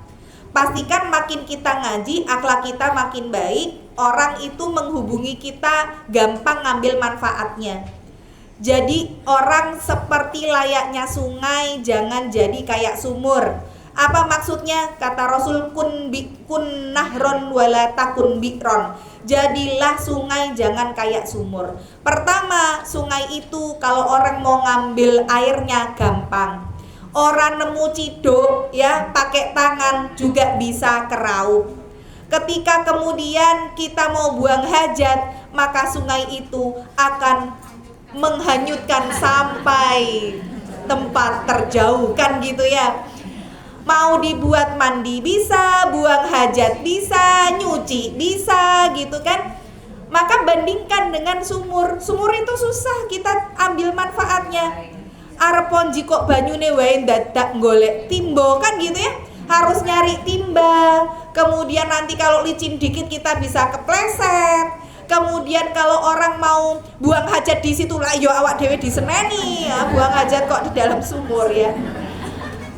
Pastikan makin kita ngaji, akhlak kita makin baik, orang itu menghubungi kita gampang ngambil manfaatnya. Jadi orang seperti layaknya sungai, jangan jadi kayak sumur. Apa maksudnya? Kata Rasul, kun nahron wala takun bi'ron. Jadilah sungai, jangan kayak sumur. Pertama, sungai itu kalau orang mau ngambil airnya gampang. Orang nemu ciduk ya, pakai tangan juga bisa keraup. Ketika kemudian kita mau buang hajat, maka sungai itu akan menghanyutkan sampai tempat terjauh, kan gitu ya. Mau dibuat mandi bisa, buang hajat bisa, nyuci bisa gitu kan. Maka bandingkan dengan sumur. Sumur itu susah kita ambil manfaatnya. Arepon jikok banyune wae dadak golek timbo, kan gitu ya. Harus nyari timba. Kemudian nanti kalau licin dikit kita bisa kepleset. Kemudian kalau orang mau buang hajat di situ lah, yo awak dewe diseneni ya, buang hajat kok di dalam sumur ya.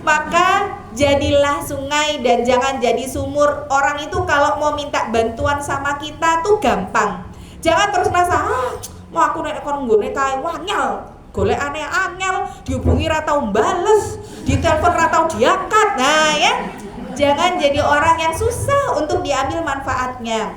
Maka jadilah sungai dan jangan jadi sumur. Orang itu kalau mau minta bantuan sama kita tuh gampang. Jangan terus merasa, mau aku nek kon nggone kae wanyal, golekane angel, dihubungi ra tau bales, ditelepon ra tau diangkat. Nah ya, jangan jadi orang yang susah untuk diambil manfaatnya.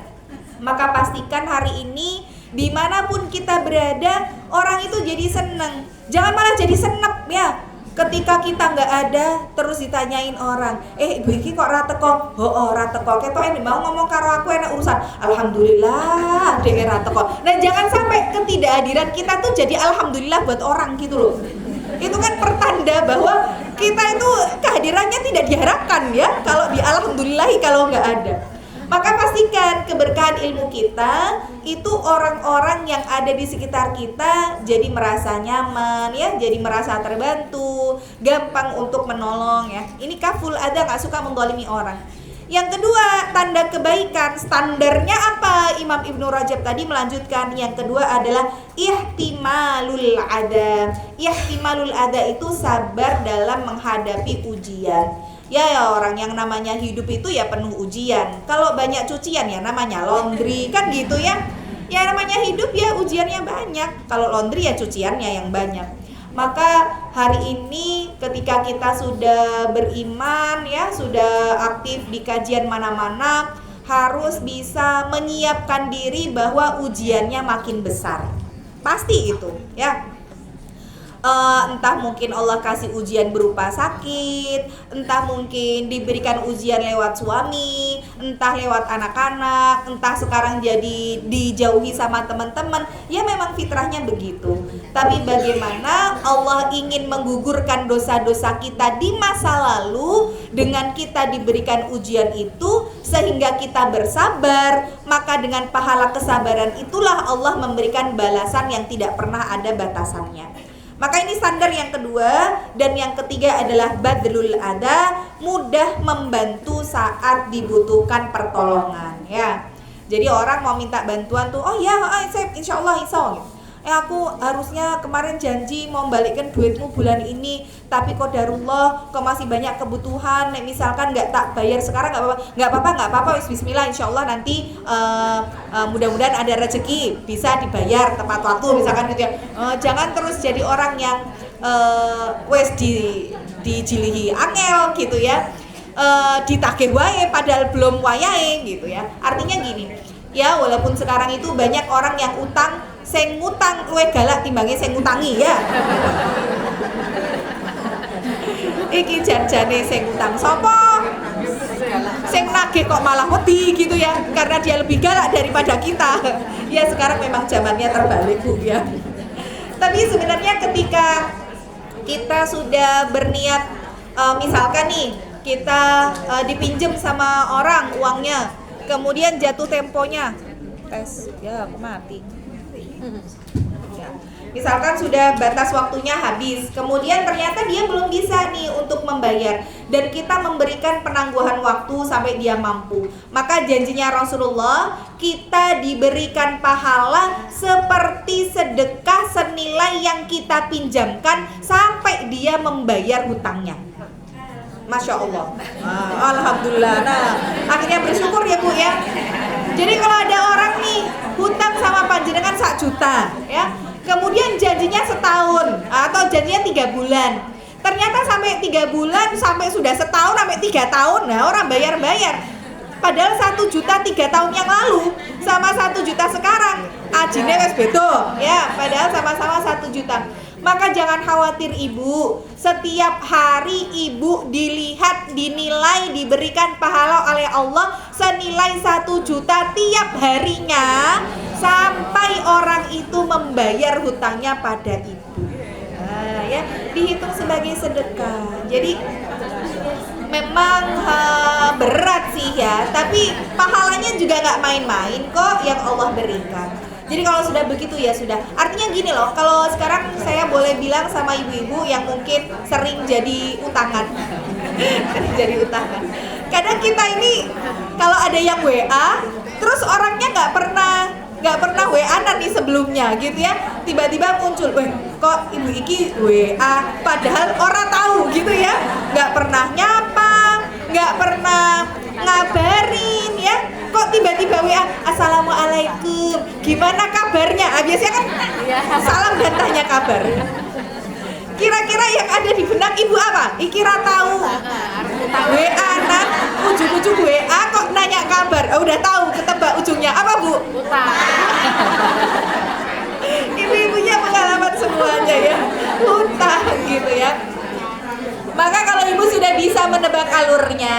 Maka pastikan hari ini dimanapun kita berada, orang itu jadi seneng. Jangan malah jadi senep ya. Ketika kita nggak ada, terus ditanyain orang, ibu iki kok ra teko? Oh, ra teko. Ketok ini mau ngomong karo aku enak urusan. Alhamdulillah, dhek ra teko. Nah, jangan sampai ketidakhadiran kita tuh jadi alhamdulillah buat orang gitu loh. Itu kan pertanda bahwa kita itu kehadirannya tidak diharapkan ya, kalau di alhamdulillahi kalau nggak ada. Maka pastikan keberkahan ilmu kita itu orang-orang yang ada di sekitar kita jadi merasa nyaman ya, jadi merasa terbantu, gampang untuk menolong ya. Ini kaful ada, nggak suka mendolimi orang. Yang kedua, tanda kebaikan, standarnya apa? Imam Ibnu Rajab tadi melanjutkan, yang kedua adalah ihtimalul ada. Ihtimalul ada itu sabar dalam menghadapi ujian. Ya orang yang namanya hidup itu ya penuh ujian. Kalau banyak cucian ya namanya laundry, kan gitu ya. Ya namanya hidup ya ujiannya banyak. Kalau laundry ya cuciannya yang banyak. Maka hari ini ketika kita sudah beriman ya, sudah aktif di kajian mana-mana, harus bisa menyiapkan diri bahwa ujiannya makin besar. Pasti itu ya. Entah mungkin Allah kasih ujian berupa sakit, entah mungkin diberikan ujian lewat suami, entah lewat anak-anak, entah sekarang jadi dijauhi sama teman-teman. Ya memang fitrahnya begitu. Tapi bagaimana Allah ingin menggugurkan dosa-dosa kita di masa lalu dengan kita diberikan ujian itu, sehingga kita bersabar. Maka dengan pahala kesabaran itulah Allah memberikan balasan yang tidak pernah ada batasannya. Maka ini standar yang kedua. Dan yang ketiga adalah badlul ada, mudah membantu saat dibutuhkan pertolongan ya. Jadi orang mau minta bantuan tuh, oh ya saya insya Allah iso gitu. Aku harusnya kemarin janji mau balikin duitmu bulan ini, tapi qadarullah kok masih banyak kebutuhan, nek misalkan nggak tak bayar sekarang nggak apa-apa, bismillah, insyaallah nanti mudah-mudahan ada rezeki bisa dibayar tepat waktu misalkan gitu ya. Jangan terus jadi orang yang wes dijilihi angel gitu ya, ditagih wae padahal belum wayahe gitu ya. Artinya gini ya, walaupun sekarang itu banyak orang yang utang, sing ngutang luwih galak timbange sing ngutangi ya. Iki jan-jane sing ngutang sapa? Sing nagih kok malah wedi gitu ya, karena dia lebih galak daripada kita. Ya sekarang memang zamannya terbalik Bu ya. Tapi sebenarnya ketika kita sudah berniat, misalkan nih kita dipinjem sama orang uangnya, kemudian jatuh temponya, tes ya aku mati. Ya. Misalkan sudah batas waktunya habis, kemudian ternyata dia belum bisa nih untuk membayar, dan kita memberikan penangguhan waktu sampai dia mampu, maka janjinya Rasulullah, kita diberikan pahala seperti sedekah senilai yang kita pinjamkan sampai dia membayar hutangnya. Masya Allah. Alhamdulillah. Nah, akhirnya bersyukur ya Bu ya. Jadi kalau ada orang nih hutang sama panjenengan 1 juta ya, kemudian janjinya setahun atau janjinya 3 bulan, ternyata sampai 3 bulan, sampai sudah setahun, sampai 3 tahun, nah orang bayar-bayar. Padahal 1 juta 3 tahun yang lalu sama 1 juta sekarang ajine wes beda ya, padahal sama-sama 1 juta. Maka jangan khawatir Ibu, setiap hari Ibu dilihat, dinilai, diberikan pahala oleh Allah senilai 1 juta tiap harinya sampai orang itu membayar hutangnya pada Ibu. Nah, ya, dihitung sebagai sedekah. Jadi memang berat sih ya, tapi pahalanya juga nggak main-main kok yang Allah berikan. Jadi kalau sudah begitu ya sudah. Artinya gini loh, kalau sekarang saya boleh bilang sama ibu-ibu yang mungkin sering jadi utangan. Sering jadi utangan. Kadang kita ini kalau ada yang WA, terus orangnya nggak pernah WA-an nih sebelumnya gitu ya. Tiba-tiba muncul, kok ibu iki WA, padahal orang tahu gitu ya. Nggak pernah nyapa, nggak pernah ngabarin ya. Kok tiba-tiba WA, assalamualaikum, gimana kabarnya? Biasanya kan salam dan tanya kabar. Kira-kira yang ada di benak ibu apa? Kira tahu WA, nah ujung-ujung WA kok nanya kabar. Udah tahu, ketebak ujungnya apa Bu? Utang. Ibu-ibunya pengalaman semuanya ya, utang gitu ya. Maka kalau ibu sudah bisa menebak alurnya,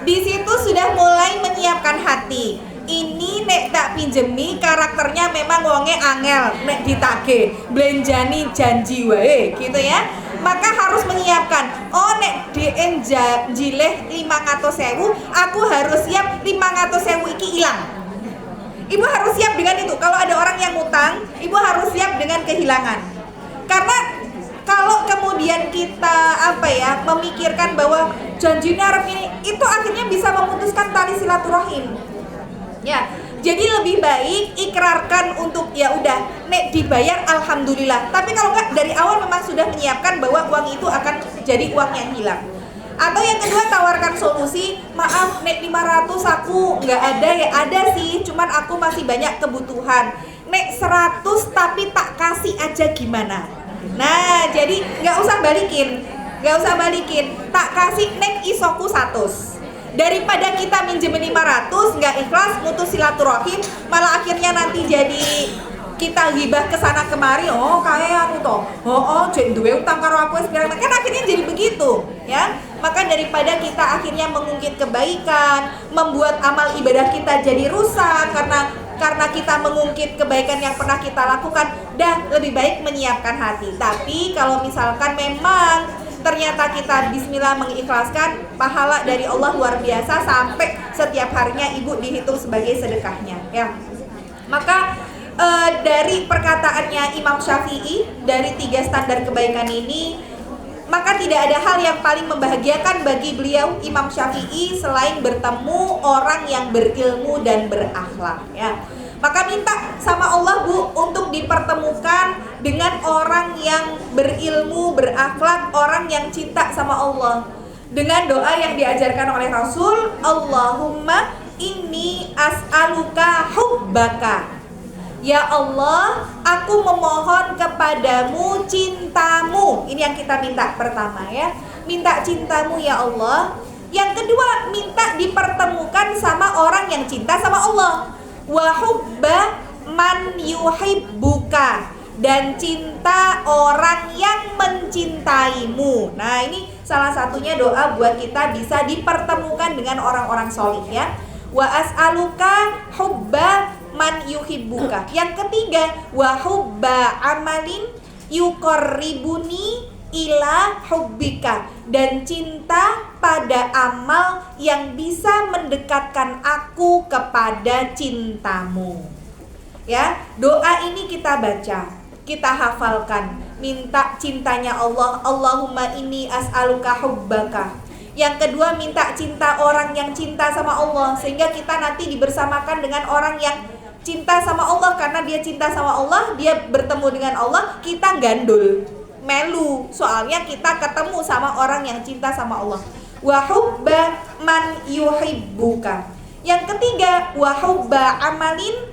di situ sudah mulai menyiapkan hati. Ini nek tak pinjemi karakternya memang wonge angel, nek ditagih belenjani janji wae gitu ya. Maka harus menyiapkan, oh nek DN jileh 500.000, aku harus siap 500.000 iki hilang. Ibu harus siap dengan itu. Kalau ada orang yang ngutang, ibu harus siap dengan kehilangan. Karena kalau kemudian kita memikirkan bahwa janjinya harap ini, itu akhirnya bisa memutuskan tali silaturahim. Ya, jadi lebih baik ikrarkan untuk ya udah, nek dibayar alhamdulillah. Tapi kalau enggak, dari awal memang sudah menyiapkan bahwa uang itu akan jadi uang yang hilang. Atau yang kedua, tawarkan solusi, maaf nek 500 aku nggak ada ya, ada sih, cuman aku masih banyak kebutuhan. Nek 100 tapi tak kasih aja gimana? Nah, jadi nggak usah balikin, tak kasih nek isoku 100. Daripada kita minjem 500 nggak ikhlas, mutus silaturahim, malah akhirnya nanti jadi kita ghibah kesana kemari, oh kayak aku toh, jadi duwe utang karo aku kan akhirnya jadi begitu ya. Maka daripada kita akhirnya mengungkit kebaikan, membuat amal ibadah kita jadi rusak karena kita mengungkit kebaikan yang pernah kita lakukan, dah lebih baik menyiapkan hati. Tapi kalau misalkan memang ternyata kita bismillah mengikhlaskan, pahala dari Allah luar biasa, sampai setiap harinya ibu dihitung sebagai sedekahnya ya. Maka dari perkataannya Imam Syafi'i, dari 3 standar kebaikan ini, maka tidak ada hal yang paling membahagiakan bagi beliau Imam Syafi'i selain bertemu orang yang berilmu dan berakhlak ya. Maka minta sama Allah Bu untuk dipertemukan dengan orang yang berilmu, berakhlak, orang yang cinta sama Allah. Dengan doa yang diajarkan oleh Rasul, Allahumma inni as'aluka hubbaka. Ya Allah, aku memohon kepadamu cintamu. Ini yang kita minta pertama ya. Minta cintamu ya Allah. Yang kedua, minta dipertemukan sama orang yang cinta sama Allah. Wa hubba man yuhibbuka, dan cinta orang yang mencintaimu. Nah, ini salah satunya doa buat kita bisa dipertemukan dengan orang-orang solih ya. Wa as'aluka hubba man yuhibbuka. Yang ketiga, wa hubba amalin yuqarribuni ila hubbika, dan cinta pada amal yang bisa mendekatkan aku kepada cintamu. Ya, doa ini kita baca, kita hafalkan, minta cintanya Allah. Allahumma inni as'aluka hubbaka. Yang kedua, minta cinta orang yang cinta sama Allah, sehingga kita nanti dibersamakan dengan orang yang cinta sama Allah. Karena dia cinta sama Allah, dia bertemu dengan Allah, kita gandul, melu, soalnya kita ketemu sama orang yang cinta sama Allah. Wa hubba man yuhibbuka. Yang ketiga, wa hubba amalin,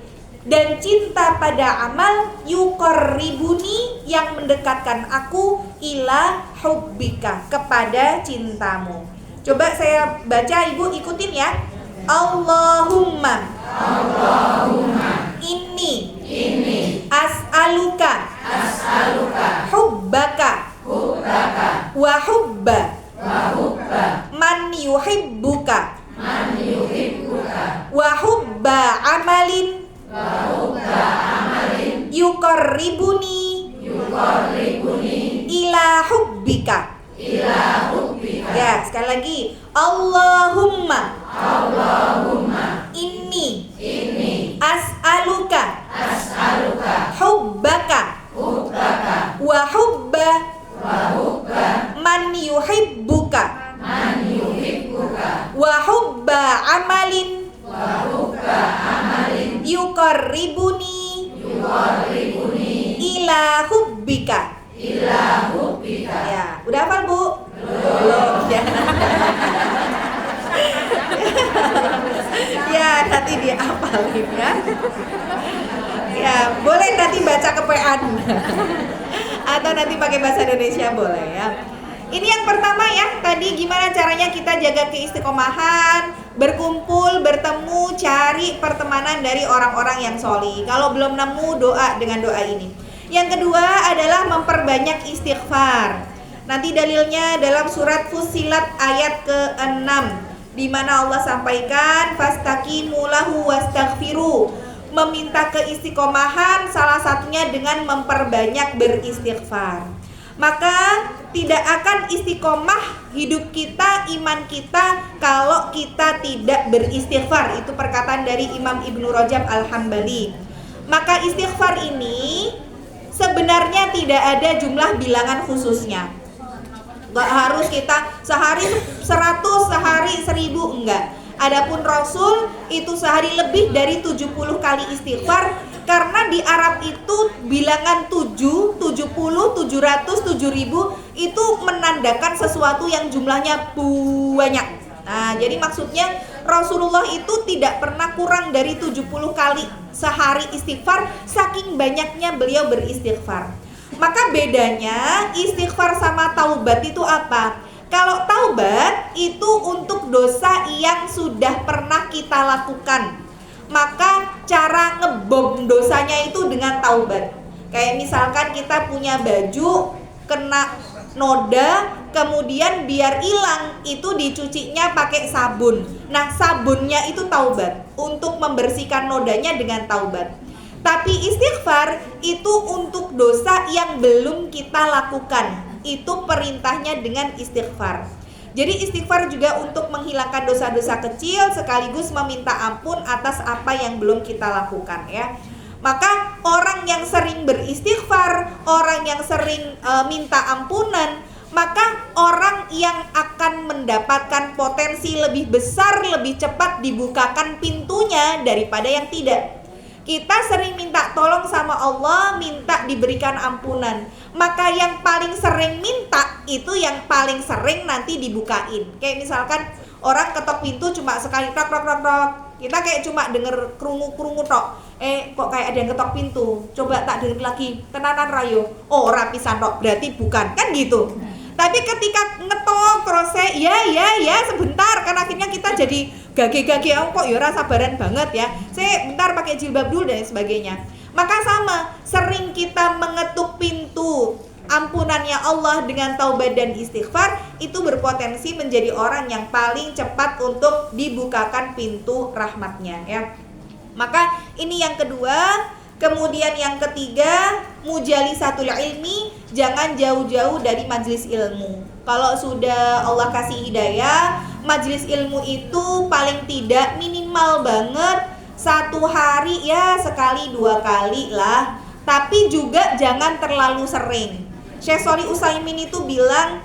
dan cinta pada amal yuqarribuni, yang mendekatkan aku ila hubbika, kepada cintamu. Coba saya baca, Ibu ikutin ya. Allahumma inni as'aluka hubbaka wa hubba man yuhibbuka wa hubba amalin yuqarribuni ila hubbika. Ya, sekali lagi. Allahumma inni as'aluka hubbaka wa hubba man yuhibbuka wa hubba amalin yuqarribuni ila hubbika. Ya, udah hafal Bu? Belum ya. Ya, nanti dihafalin ya. Ya, boleh nanti baca kepean. Atau nanti pakai bahasa Indonesia boleh ya. Ini yang pertama ya, tadi gimana caranya kita jaga keistiqomahan, berkumpul, bertemu, cari pertemanan dari orang-orang yang solih. Kalau belum nemu, doa dengan doa ini. Yang kedua adalah memperbanyak istighfar. Nanti dalilnya dalam surat Fussilat ayat ke-6, di mana Allah sampaikan fastaqimu lahu wastaghfiru. Meminta keistiqomahan salah satunya dengan memperbanyak beristighfar. Maka tidak akan istiqomah hidup kita, iman kita, kalau kita tidak beristighfar. Itu perkataan dari Imam Ibnu Rajab Al-Hambali. Maka istighfar ini sebenarnya tidak ada jumlah bilangan khususnya. Gak harus kita sehari 100, sehari 1000, enggak. Adapun Rasul itu sehari lebih dari 70 kali istighfar. Karena di Arab itu bilangan 7, 70, 700, 7000 itu menandakan sesuatu yang jumlahnya banyak. Nah, jadi maksudnya Rasulullah itu tidak pernah kurang dari 70 kali sehari istighfar, saking banyaknya beliau beristighfar. Maka bedanya istighfar sama taubat itu apa? Kalau taubat itu untuk dosa yang sudah pernah kita lakukan, maka cara ngebom dosanya itu dengan taubat. Kayak misalkan kita punya baju kena noda, kemudian biar hilang itu dicucinya pakai sabun. Nah, sabunnya itu taubat, untuk membersihkan nodanya dengan taubat. Tapi istighfar itu untuk dosa yang belum kita lakukan. Itu perintahnya dengan istighfar. Jadi istighfar juga untuk menghilangkan dosa-dosa kecil, sekaligus meminta ampun atas apa yang belum kita lakukan ya. Maka orang yang sering beristighfar, orang yang sering minta ampunan, maka orang yang akan mendapatkan potensi lebih besar, lebih cepat dibukakan pintunya daripada yang tidak. Kita sering minta tolong sama Allah, minta diberikan ampunan. Maka yang paling sering minta itu yang paling sering nanti dibukain. Kayak misalkan orang ketok pintu cuma sekali tok tok tok tok. Kita kayak cuma denger krungu-krungu tok. Kok kayak ada yang ketok pintu. Coba tak denger lagi. Tenanan rayo. Oh, rapisan tok, berarti bukan. Kan gitu. Tapi ketika ngetok terus ya sebentar, kan akhirnya kita jadi gage-gage, kok ya ora sabaran banget ya. Saya bentar pakai jilbab dulu dan sebagainya. Maka sama, sering kita mengetuk pintu ampunannya Allah dengan taubat dan istighfar, itu berpotensi menjadi orang yang paling cepat untuk dibukakan pintu rahmatnya ya. Maka ini yang kedua. Kemudian yang ketiga, mujalisatul ilmi, jangan jauh-jauh dari majelis ilmu. Kalau sudah Allah kasih hidayah, majelis ilmu itu paling tidak minimal banget 1 hari ya sekali 2 kali lah. Tapi juga jangan terlalu sering. Syekh Shalih Utsaimin itu bilang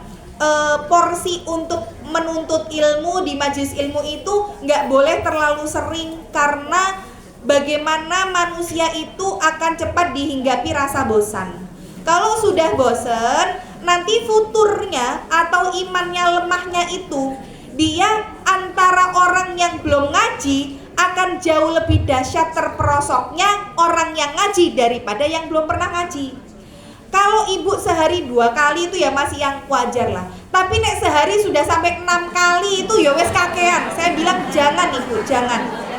porsi untuk menuntut ilmu di majelis ilmu itu nggak boleh terlalu sering, karena bagaimana manusia itu akan cepat dihinggapi rasa bosan. Kalau sudah bosan, nanti futurnya atau imannya lemahnya itu, dia antara orang yang belum ngaji akan jauh lebih dahsyat terperosoknya orang yang ngaji daripada yang belum pernah ngaji. Kalau ibu sehari 2 kali itu ya masih yang wajar lah. Tapi nek sehari sudah sampai 6 kali itu ya wes kakean. Saya bilang jangan ibu, jangan.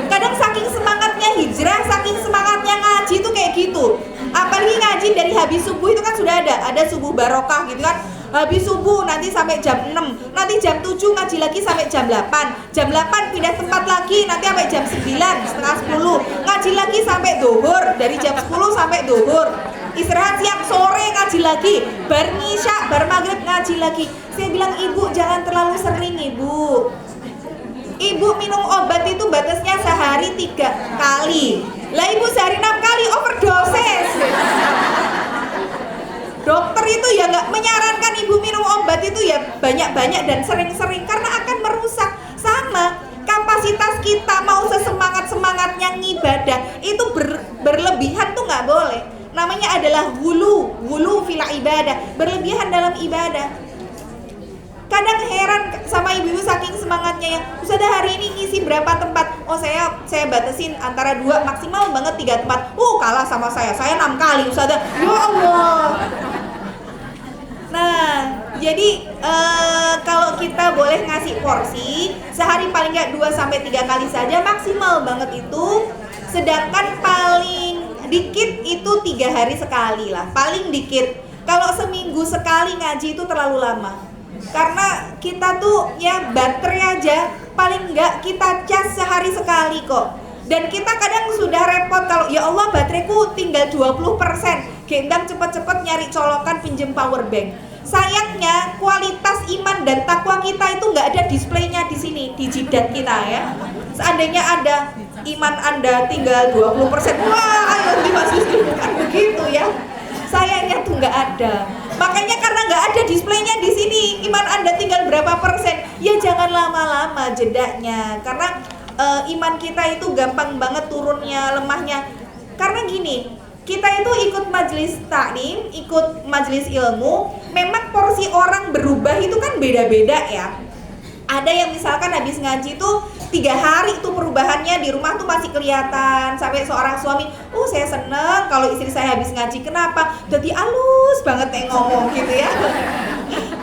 Kadang saking semangatnya hijrah, saking semangatnya ngaji itu kayak gitu. Apalagi ngaji dari habis subuh itu kan sudah ada subuh barokah gitu kan. Habis subuh nanti sampai jam 6, nanti jam 7 ngaji lagi sampai jam 8. Jam 8 pindah tempat lagi, nanti sampai jam 9, setengah 10. Ngaji lagi sampai zuhur, dari jam 10 sampai zuhur. Istirahat siang, sore ngaji lagi, bar isya, bar maghrib ngaji lagi. Saya bilang ibu jangan terlalu sering ibu. Ibu minum obat itu batasnya sehari 3 kali. Lah ibu sehari 6 kali overdosis. Dokter itu ya nggak menyarankan ibu minum obat itu ya banyak-banyak dan sering-sering, karena akan merusak. Sama kapasitas kita mau sesemangat-semangatnya ngibadah itu berlebihan tuh nggak boleh. Namanya adalah hulu fil ibadah, berlebihan dalam ibadah. Kadang heran sama ibu-ibu saking semangatnya yang Ustazah hari ini ngisi berapa tempat? Oh saya batasin antara 2 maksimal banget 3 tempat. Kalah sama saya 6 kali Ustazah. Ya Allah. Nah jadi kalau kita boleh ngasih porsi sehari paling nggak 2-3 kali saja, maksimal banget itu. Sedangkan paling dikit itu 3 hari sekali lah, paling dikit. Kalau seminggu sekali ngaji itu terlalu lama. Karena kita tuh ya baterai aja paling enggak kita cas sehari sekali kok. Dan kita kadang sudah repot kalau ya Allah bateraiku tinggal 20%, gendang cepet-cepet nyari colokan pinjem power bank. Sayangnya kualitas iman dan takwa kita itu nggak ada displaynya di sini, di jidat kita ya. Seandainya ada iman Anda tinggal 20%, wah ayo dimasukin, bukan begitu ya. Sayangnya tuh nggak ada. Makanya karena nggak ada displaynya di sini, iman Anda tinggal berapa persen, ya jangan lama-lama jedanya. Karena iman kita itu gampang banget turunnya, lemahnya. Karena gini, kita itu ikut majelis taklim, ikut majelis ilmu, memang porsi orang berubah itu kan beda-beda ya. Ada yang misalkan habis ngaji tuh 3 hari tuh perubahannya di rumah tuh masih kelihatan. Sampai seorang suami, saya seneng kalau istri saya habis ngaji. Kenapa? Jadi halus banget ngomong gitu ya.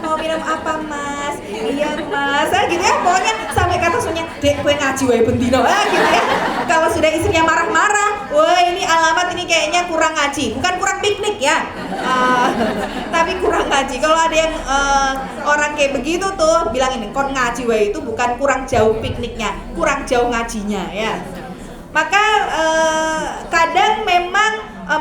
Mau minum apa mas? Iya mas, gitu ya. Pokoknya sampai kata suaminya, dek gue ngaji wae bendino gitu ya. Kalau sudah istrinya marah-marah, wah ini alamat ini kayaknya kurang ngaji. Bukan kurang piknik ya, tapi kurang ngaji. Kalau ada yang orang kayak begitu tuh bilang ini, kon ngaji wae itu bukan kurang jauh pikniknya, kurang jauh ngajinya ya. Maka kadang memang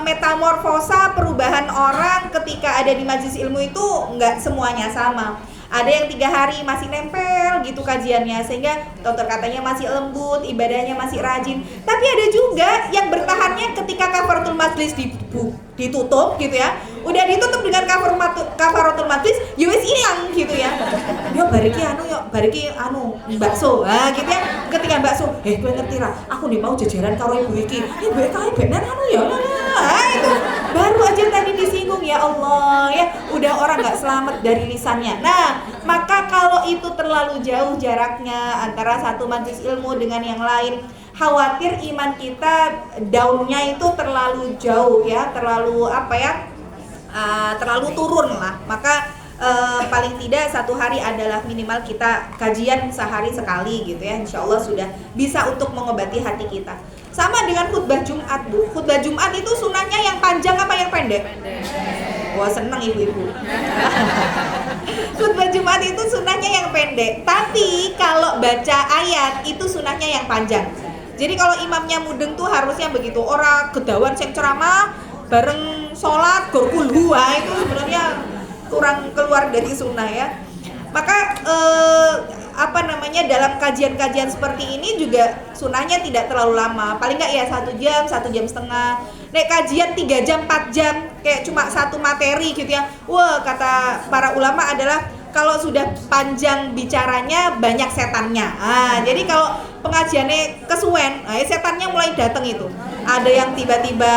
metamorfosa perubahan orang ketika ada di majelis ilmu itu nggak semuanya sama. Ada yang 3 hari masih nempel gitu kajiannya, sehingga dokter katanya masih lembut, ibadahnya masih rajin. Tapi ada juga yang bertahannya ketika kafaratul majlis ditutup gitu ya. Udah ditutup dengan kafaratul majlis, ya wis hilang gitu ya. Yo bariki anu yo bariki bakso. Nah, gitu ya. Ketika bakso, kowe ngerti ra, aku nih mau jajaran karo ibu iki. Ibu kae bener ya. Nah, itu baru aja tadi disinggung, ya Allah ya, udah orang nggak selamat dari lisannya. Nah, maka kalau itu terlalu jauh jaraknya antara satu majelis ilmu dengan yang lain, khawatir iman kita down-nya itu terlalu jauh ya, terlalu terlalu turun lah. Maka paling tidak satu hari adalah minimal kita kajian sehari sekali gitu ya, insya Allah sudah bisa untuk mengobati hati kita. Sama dengan khutbah Jumat, Bu. Khutbah Jumat itu sunahnya yang panjang apa yang pendek? Wah, seneng ibu-ibu. Khutbah Jumat itu sunahnya yang pendek, tapi kalau baca ayat itu sunahnya yang panjang. Jadi kalau imamnya mudeng tuh harusnya begitu, orang kedawan sing ceramah bareng sholat gorkulhu, itu sebenarnya kurang keluar dari sunnah ya. Maka dalam kajian-kajian seperti ini juga sunahnya tidak terlalu lama, paling nggak ya 1 jam, 1,5 jam. Nek kajian 3 jam, 4 jam kayak cuma satu materi gitu ya, wah, kata para ulama adalah kalau sudah panjang bicaranya banyak setannya. Jadi kalau pengajiannya kesuwen, setannya mulai datang itu. Ada yang tiba-tiba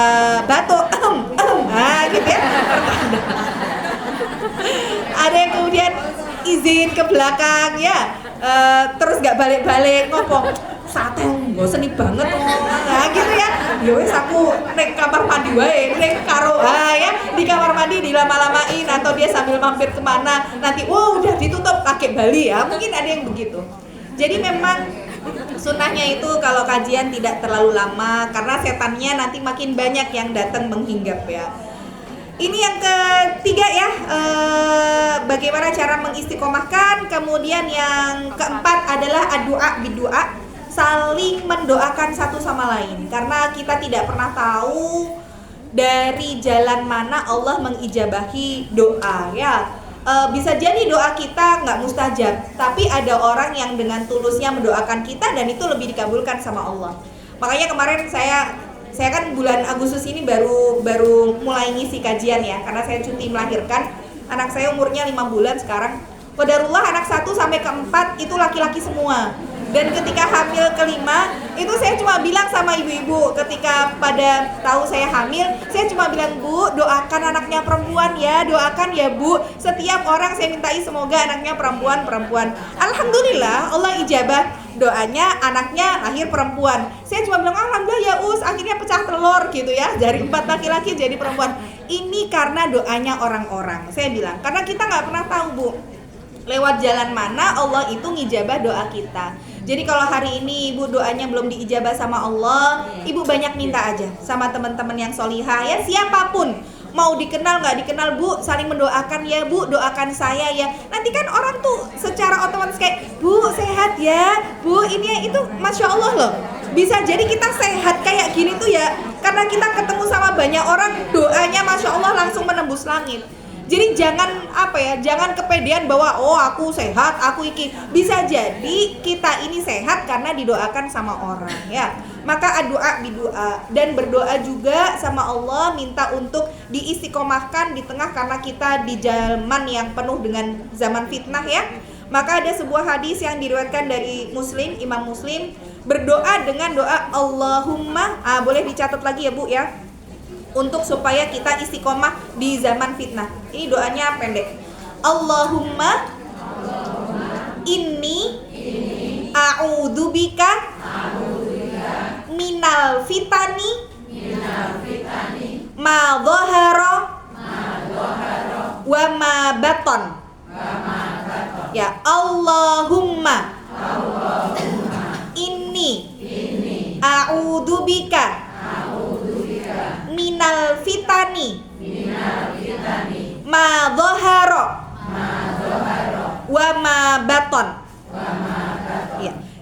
batuk, gitu ya. Ada yang kemudian izin ke belakang ya, terus nggak balik-balik ngomong sate bosen banget gitu ya. Ya wes aku nek kamar mandi wae, nek karo ya di kamar mandi dilama-lamain, atau dia sambil mampir kemana nanti udah ditutup pakai Bali ya, mungkin ada yang begitu. Jadi memang sunnahnya itu kalau kajian tidak terlalu lama, karena setannya nanti makin banyak yang datang menghingap ya. Ini yang ketiga ya, bagaimana cara mengistiqomahkan. Kemudian yang keempat adalah doa bidua, saling mendoakan satu sama lain, karena kita tidak pernah tahu dari jalan mana Allah mengijabahi doa ya. Bisa jadi doa kita nggak mustajab, tapi ada orang yang dengan tulusnya mendoakan kita dan itu lebih dikabulkan sama Allah. Makanya kemarin saya kan bulan Agustus ini baru mulai ngisi kajian ya, karena saya cuti melahirkan. Anak saya umurnya 5 bulan sekarang. Qadarullah anak 1 sampai ke 4 itu laki-laki semua. Dan ketika hamil kelima, itu saya cuma bilang sama ibu-ibu ketika pada tahu saya hamil, saya cuma bilang, Bu, doakan anaknya perempuan ya, doakan ya Bu. Setiap orang saya mintai semoga anaknya perempuan. Alhamdulillah Allah ijabah doanya, anaknya lahir perempuan. Saya cuma bilang alhamdulillah ya Us, akhirnya pecah telur gitu ya, dari 4 laki-laki jadi perempuan. Ini karena doanya orang-orang. Saya bilang karena kita nggak pernah tahu, Bu, lewat jalan mana Allah itu ngijabah doa kita. Jadi kalau hari ini ibu doanya belum diijabah sama Allah, ibu banyak minta aja sama teman-teman yang solihah ya, siapapun, mau dikenal nggak dikenal, Bu, saling mendoakan ya Bu, doakan saya ya. Nanti kan orang tuh secara otomatis kayak, Bu sehat ya, Bu ini ya, itu Masya Allah loh. Bisa jadi kita sehat kayak gini tuh ya karena kita ketemu sama banyak orang, doanya Masya Allah langsung menembus langit. Jadi jangan kepedean bahwa aku sehat, aku iki. Bisa jadi kita ini sehat karena didoakan sama orang ya. Maka doa bidua, dan berdoa juga sama Allah, minta untuk diistiqomahkan di tengah, karena kita di zaman yang penuh dengan zaman fitnah ya. Maka ada sebuah hadis yang diriwayatkan dari Muslim, Imam Muslim, berdoa dengan doa Allahumma, boleh dicatat lagi ya Bu ya, untuk supaya kita istiqomah di zaman fitnah. Ini doanya pendek. Allahumma inni a'udzubika minal fitani ma dhahara wa ma baton. Ya, Allahumma inni a'udzubika minal fitani ma dhahara wa ma baton.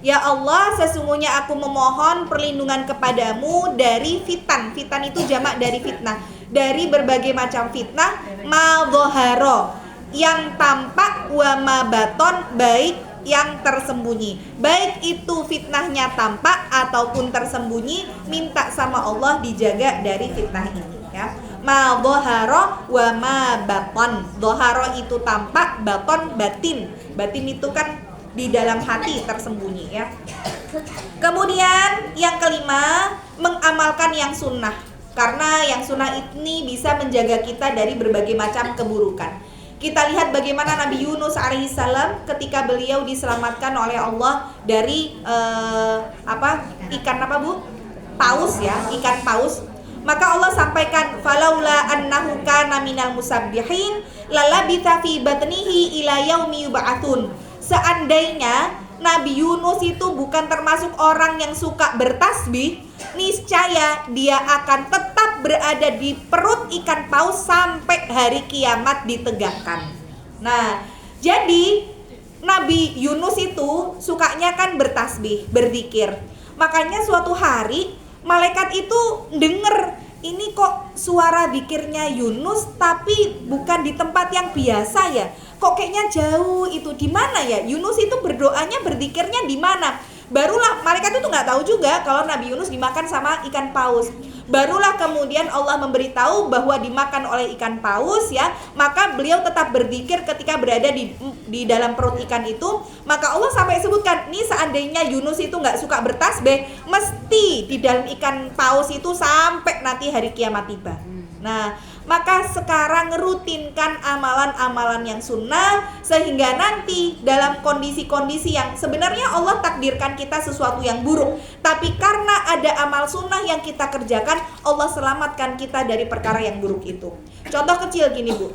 Ya Allah, sesungguhnya aku memohon perlindungan kepadamu dari fitan. Fitan itu jamak dari fitnah, dari berbagai macam fitnah. Ma dhahara, yang tampak, wa ma baton, baik yang tersembunyi. Baik itu fitnahnya tampak ataupun tersembunyi, minta sama Allah dijaga dari fitnah ini ya. Ma dhahara wa ma baton. Dhahara itu tampak, baton batin. Batin itu kan di dalam hati tersembunyi ya. Kemudian yang kelima, mengamalkan yang sunnah. Karena yang sunnah ini bisa menjaga kita dari berbagai macam keburukan. Kita lihat bagaimana Nabi Yunus alaihissalam ketika beliau diselamatkan oleh Allah dari ikan apa Bu? Paus ya, ikan paus. Maka Allah sampaikan falaula annahu kana minal musabbihin lalabitha fi batnihi ila yaumi yub'atsun. Seandainya Nabi Yunus itu bukan termasuk orang yang suka bertasbih, niscaya dia akan tetap berada di perut ikan paus sampai hari kiamat ditegakkan. Nah, jadi Nabi Yunus itu sukanya kan bertasbih, berzikir. Makanya suatu hari malaikat itu denger, ini kok suara zikirnya Yunus tapi bukan di tempat yang biasa ya. Kok kayaknya jauh itu, di mana ya? Yunus itu berdoanya, berzikirnya di mana? Barulah malaikat itu nggak tahu juga kalau Nabi Yunus dimakan sama ikan paus. Barulah kemudian Allah memberitahu bahwa dimakan oleh ikan paus ya. Maka beliau tetap berzikir ketika berada di dalam perut ikan itu. Maka Allah sampai sebutkan, nih seandainya Yunus itu nggak suka bertasbih, mesti di dalam ikan paus itu sampai nanti hari kiamat tiba. Nah, maka sekarang rutinkan amalan-amalan yang sunnah, sehingga nanti dalam kondisi-kondisi yang sebenarnya Allah takdirkan kita sesuatu yang buruk, tapi karena ada amal sunnah yang kita kerjakan, Allah selamatkan kita dari perkara yang buruk itu. Contoh kecil gini Bu,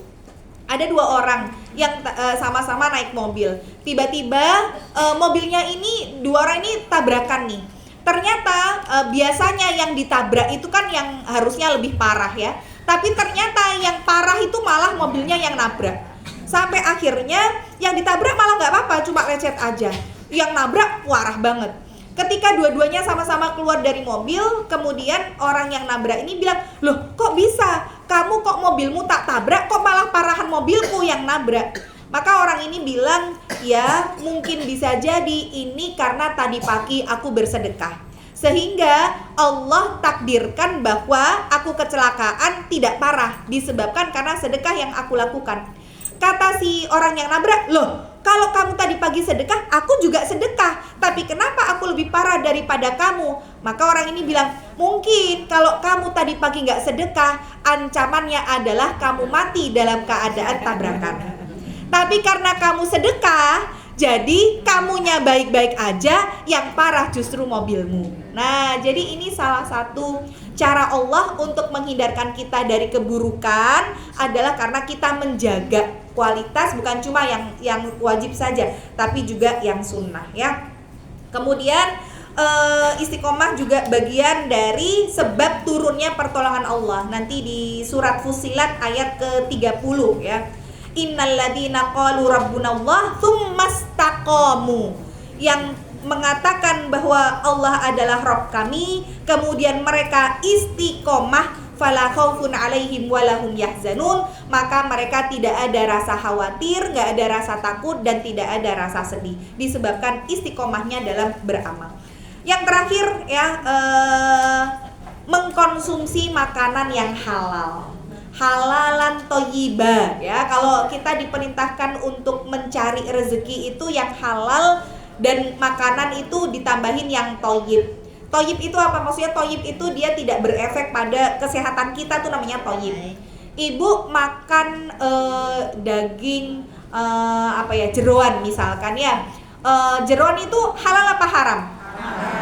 ada dua orang yang sama-sama naik mobil. Tiba-tiba mobilnya ini, dua orang ini tabrakan nih. Ternyata biasanya yang ditabrak itu kan yang harusnya lebih parah ya. Tapi ternyata yang parah itu malah mobilnya yang nabrak. Sampai akhirnya yang ditabrak malah nggak apa-apa, cuma lecet aja. Yang nabrak parah banget. Ketika dua-duanya sama-sama keluar dari mobil, kemudian orang yang nabrak ini bilang, loh kok bisa? Kamu kok mobilmu tak tabrak, kok malah parahan mobilku yang nabrak? Maka orang ini bilang, ya mungkin bisa jadi ini karena tadi pagi aku bersedekah, sehingga Allah takdirkan bahwa aku kecelakaan tidak parah disebabkan karena sedekah yang aku lakukan. Kata si orang yang nabrak, loh kalau kamu tadi pagi sedekah, aku juga sedekah, tapi kenapa aku lebih parah daripada kamu? Maka orang ini bilang, mungkin kalau kamu tadi pagi gak sedekah, ancamannya adalah kamu mati dalam keadaan tabrakan. Tapi karena kamu sedekah, jadi kamunya baik-baik aja, yang parah justru mobilmu. Nah, jadi ini salah satu cara Allah untuk menghindarkan kita dari keburukan adalah karena kita menjaga kualitas, bukan cuma yang wajib saja, tapi juga yang sunnah ya. Kemudian istiqomah juga bagian dari sebab turunnya pertolongan Allah. Nanti di surat Fussilat ayat ke-30 ya. Innalladzina qalu rabbunallah tsumastaqamu, yang mengatakan bahwa Allah adalah Rabb kami, kemudian mereka istiqomah, fala khaufun alaihim walahum yahzanun, maka mereka tidak ada rasa khawatir, nggak ada rasa takut, dan tidak ada rasa sedih, disebabkan istiqomahnya dalam beramal. Yang terakhir ya, mengkonsumsi makanan yang halal, halalan thayyibah ya. Kalau kita diperintahkan untuk mencari rezeki itu yang halal, dan makanan itu ditambahin yang thayyib. Thayyib itu apa? Maksudnya thayyib itu dia tidak berefek pada kesehatan kita, tuh namanya thayyib. Ibu makan daging jeroan misalkan ya. Jeroan itu halal apa haram?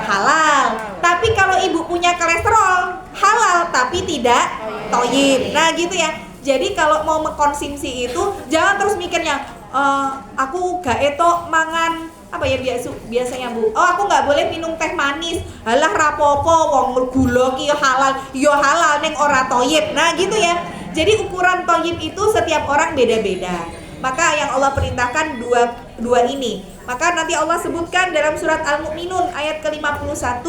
Halal. Tapi kalau ibu punya kolesterol, halal tapi tidak thayyib. Nah gitu ya. Jadi kalau mau mengkonsumsi itu jangan terus mikirnya, aku gak eto mangan biasanya Bu. Oh, aku nggak boleh minum teh manis. Halah rapopo wong gula ki halal. Yo halal neng ora thayyib. Nah, gitu ya. Jadi ukuran thayyib itu setiap orang beda-beda. Maka yang Allah perintahkan dua ini. Maka nanti Allah sebutkan dalam surat Al-Mu'minun ayat ke-51,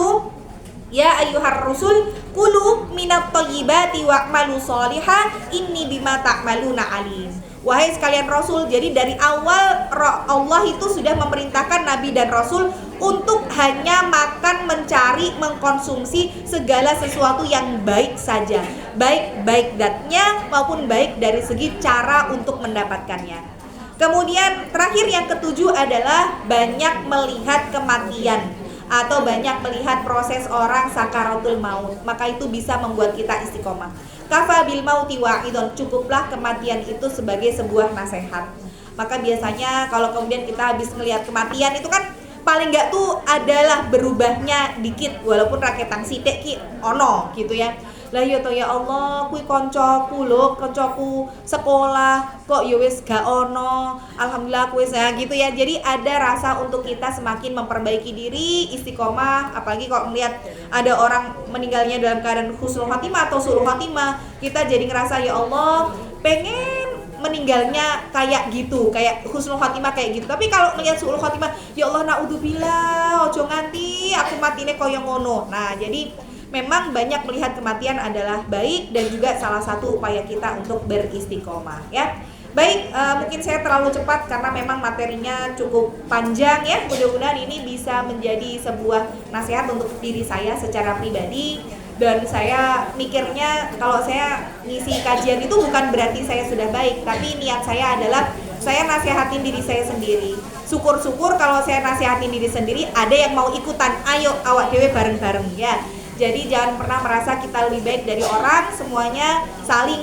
ya ayyuhar rusul kulu minat thayyibati wa'malu sholihan inni bima ta'maluna alim. Wahai sekalian Rasul, jadi dari awal Allah itu sudah memerintahkan Nabi dan Rasul untuk hanya makan, mencari, mengkonsumsi segala sesuatu yang baik saja, baik zatnya maupun baik dari segi cara untuk mendapatkannya. Kemudian terakhir yang ketujuh adalah banyak melihat kematian atau banyak melihat proses orang sakaratul maut, maka itu bisa membuat kita istiqomah. Kafa bil mauti wa'idun, cukuplah kematian itu sebagai sebuah nasihat. Maka biasanya kalau kemudian kita habis melihat kematian itu kan paling enggak tuh adalah berubahnya dikit, walaupun raketang sithik ki ono gitu ya. Lah ya to ya Allah, kuwi koncoku lho, koncoku sekolah kok ya wis gak ono. Alhamdulillah kuwi gitu ya. Jadi ada rasa untuk kita semakin memperbaiki diri, istiqomah, apalagi kalau melihat ada orang meninggalnya dalam keadaan husnul khotimah atau su'ul khotimah, kita jadi ngerasa ya Allah, pengen meninggalnya kayak gitu, kayak husnul khotimah kayak gitu. Tapi kalau melihat su'ul khotimah, ya Allah naudzubillah, ojo nganti aku matine koyo ngono. Nah, jadi memang banyak melihat kematian adalah baik dan juga salah satu upaya kita untuk beristiqomah ya. Baik, mungkin saya terlalu cepat karena memang materinya cukup panjang ya. Mudah-mudahan ini bisa menjadi sebuah nasihat untuk diri saya secara pribadi. Dan saya mikirnya kalau saya ngisi kajian itu bukan berarti saya sudah baik, tapi niat saya adalah saya nasihatin diri saya sendiri. Syukur-syukur kalau saya nasihatin diri sendiri ada yang mau ikutan, ayo awak dewe bareng-bareng ya. Jadi jangan pernah merasa kita lebih baik dari orang, semuanya saling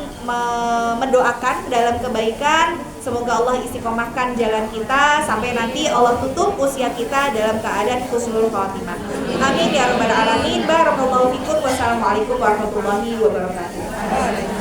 mendoakan dalam kebaikan. Semoga Allah istiqomahkan jalan kita sampai nanti Allah tutup usia kita dalam keadaan husnul khotimah. Amin ya rabbal alamin. Barakallahu fikum. Wassalamualaikum warahmatullahi wabarakatuh.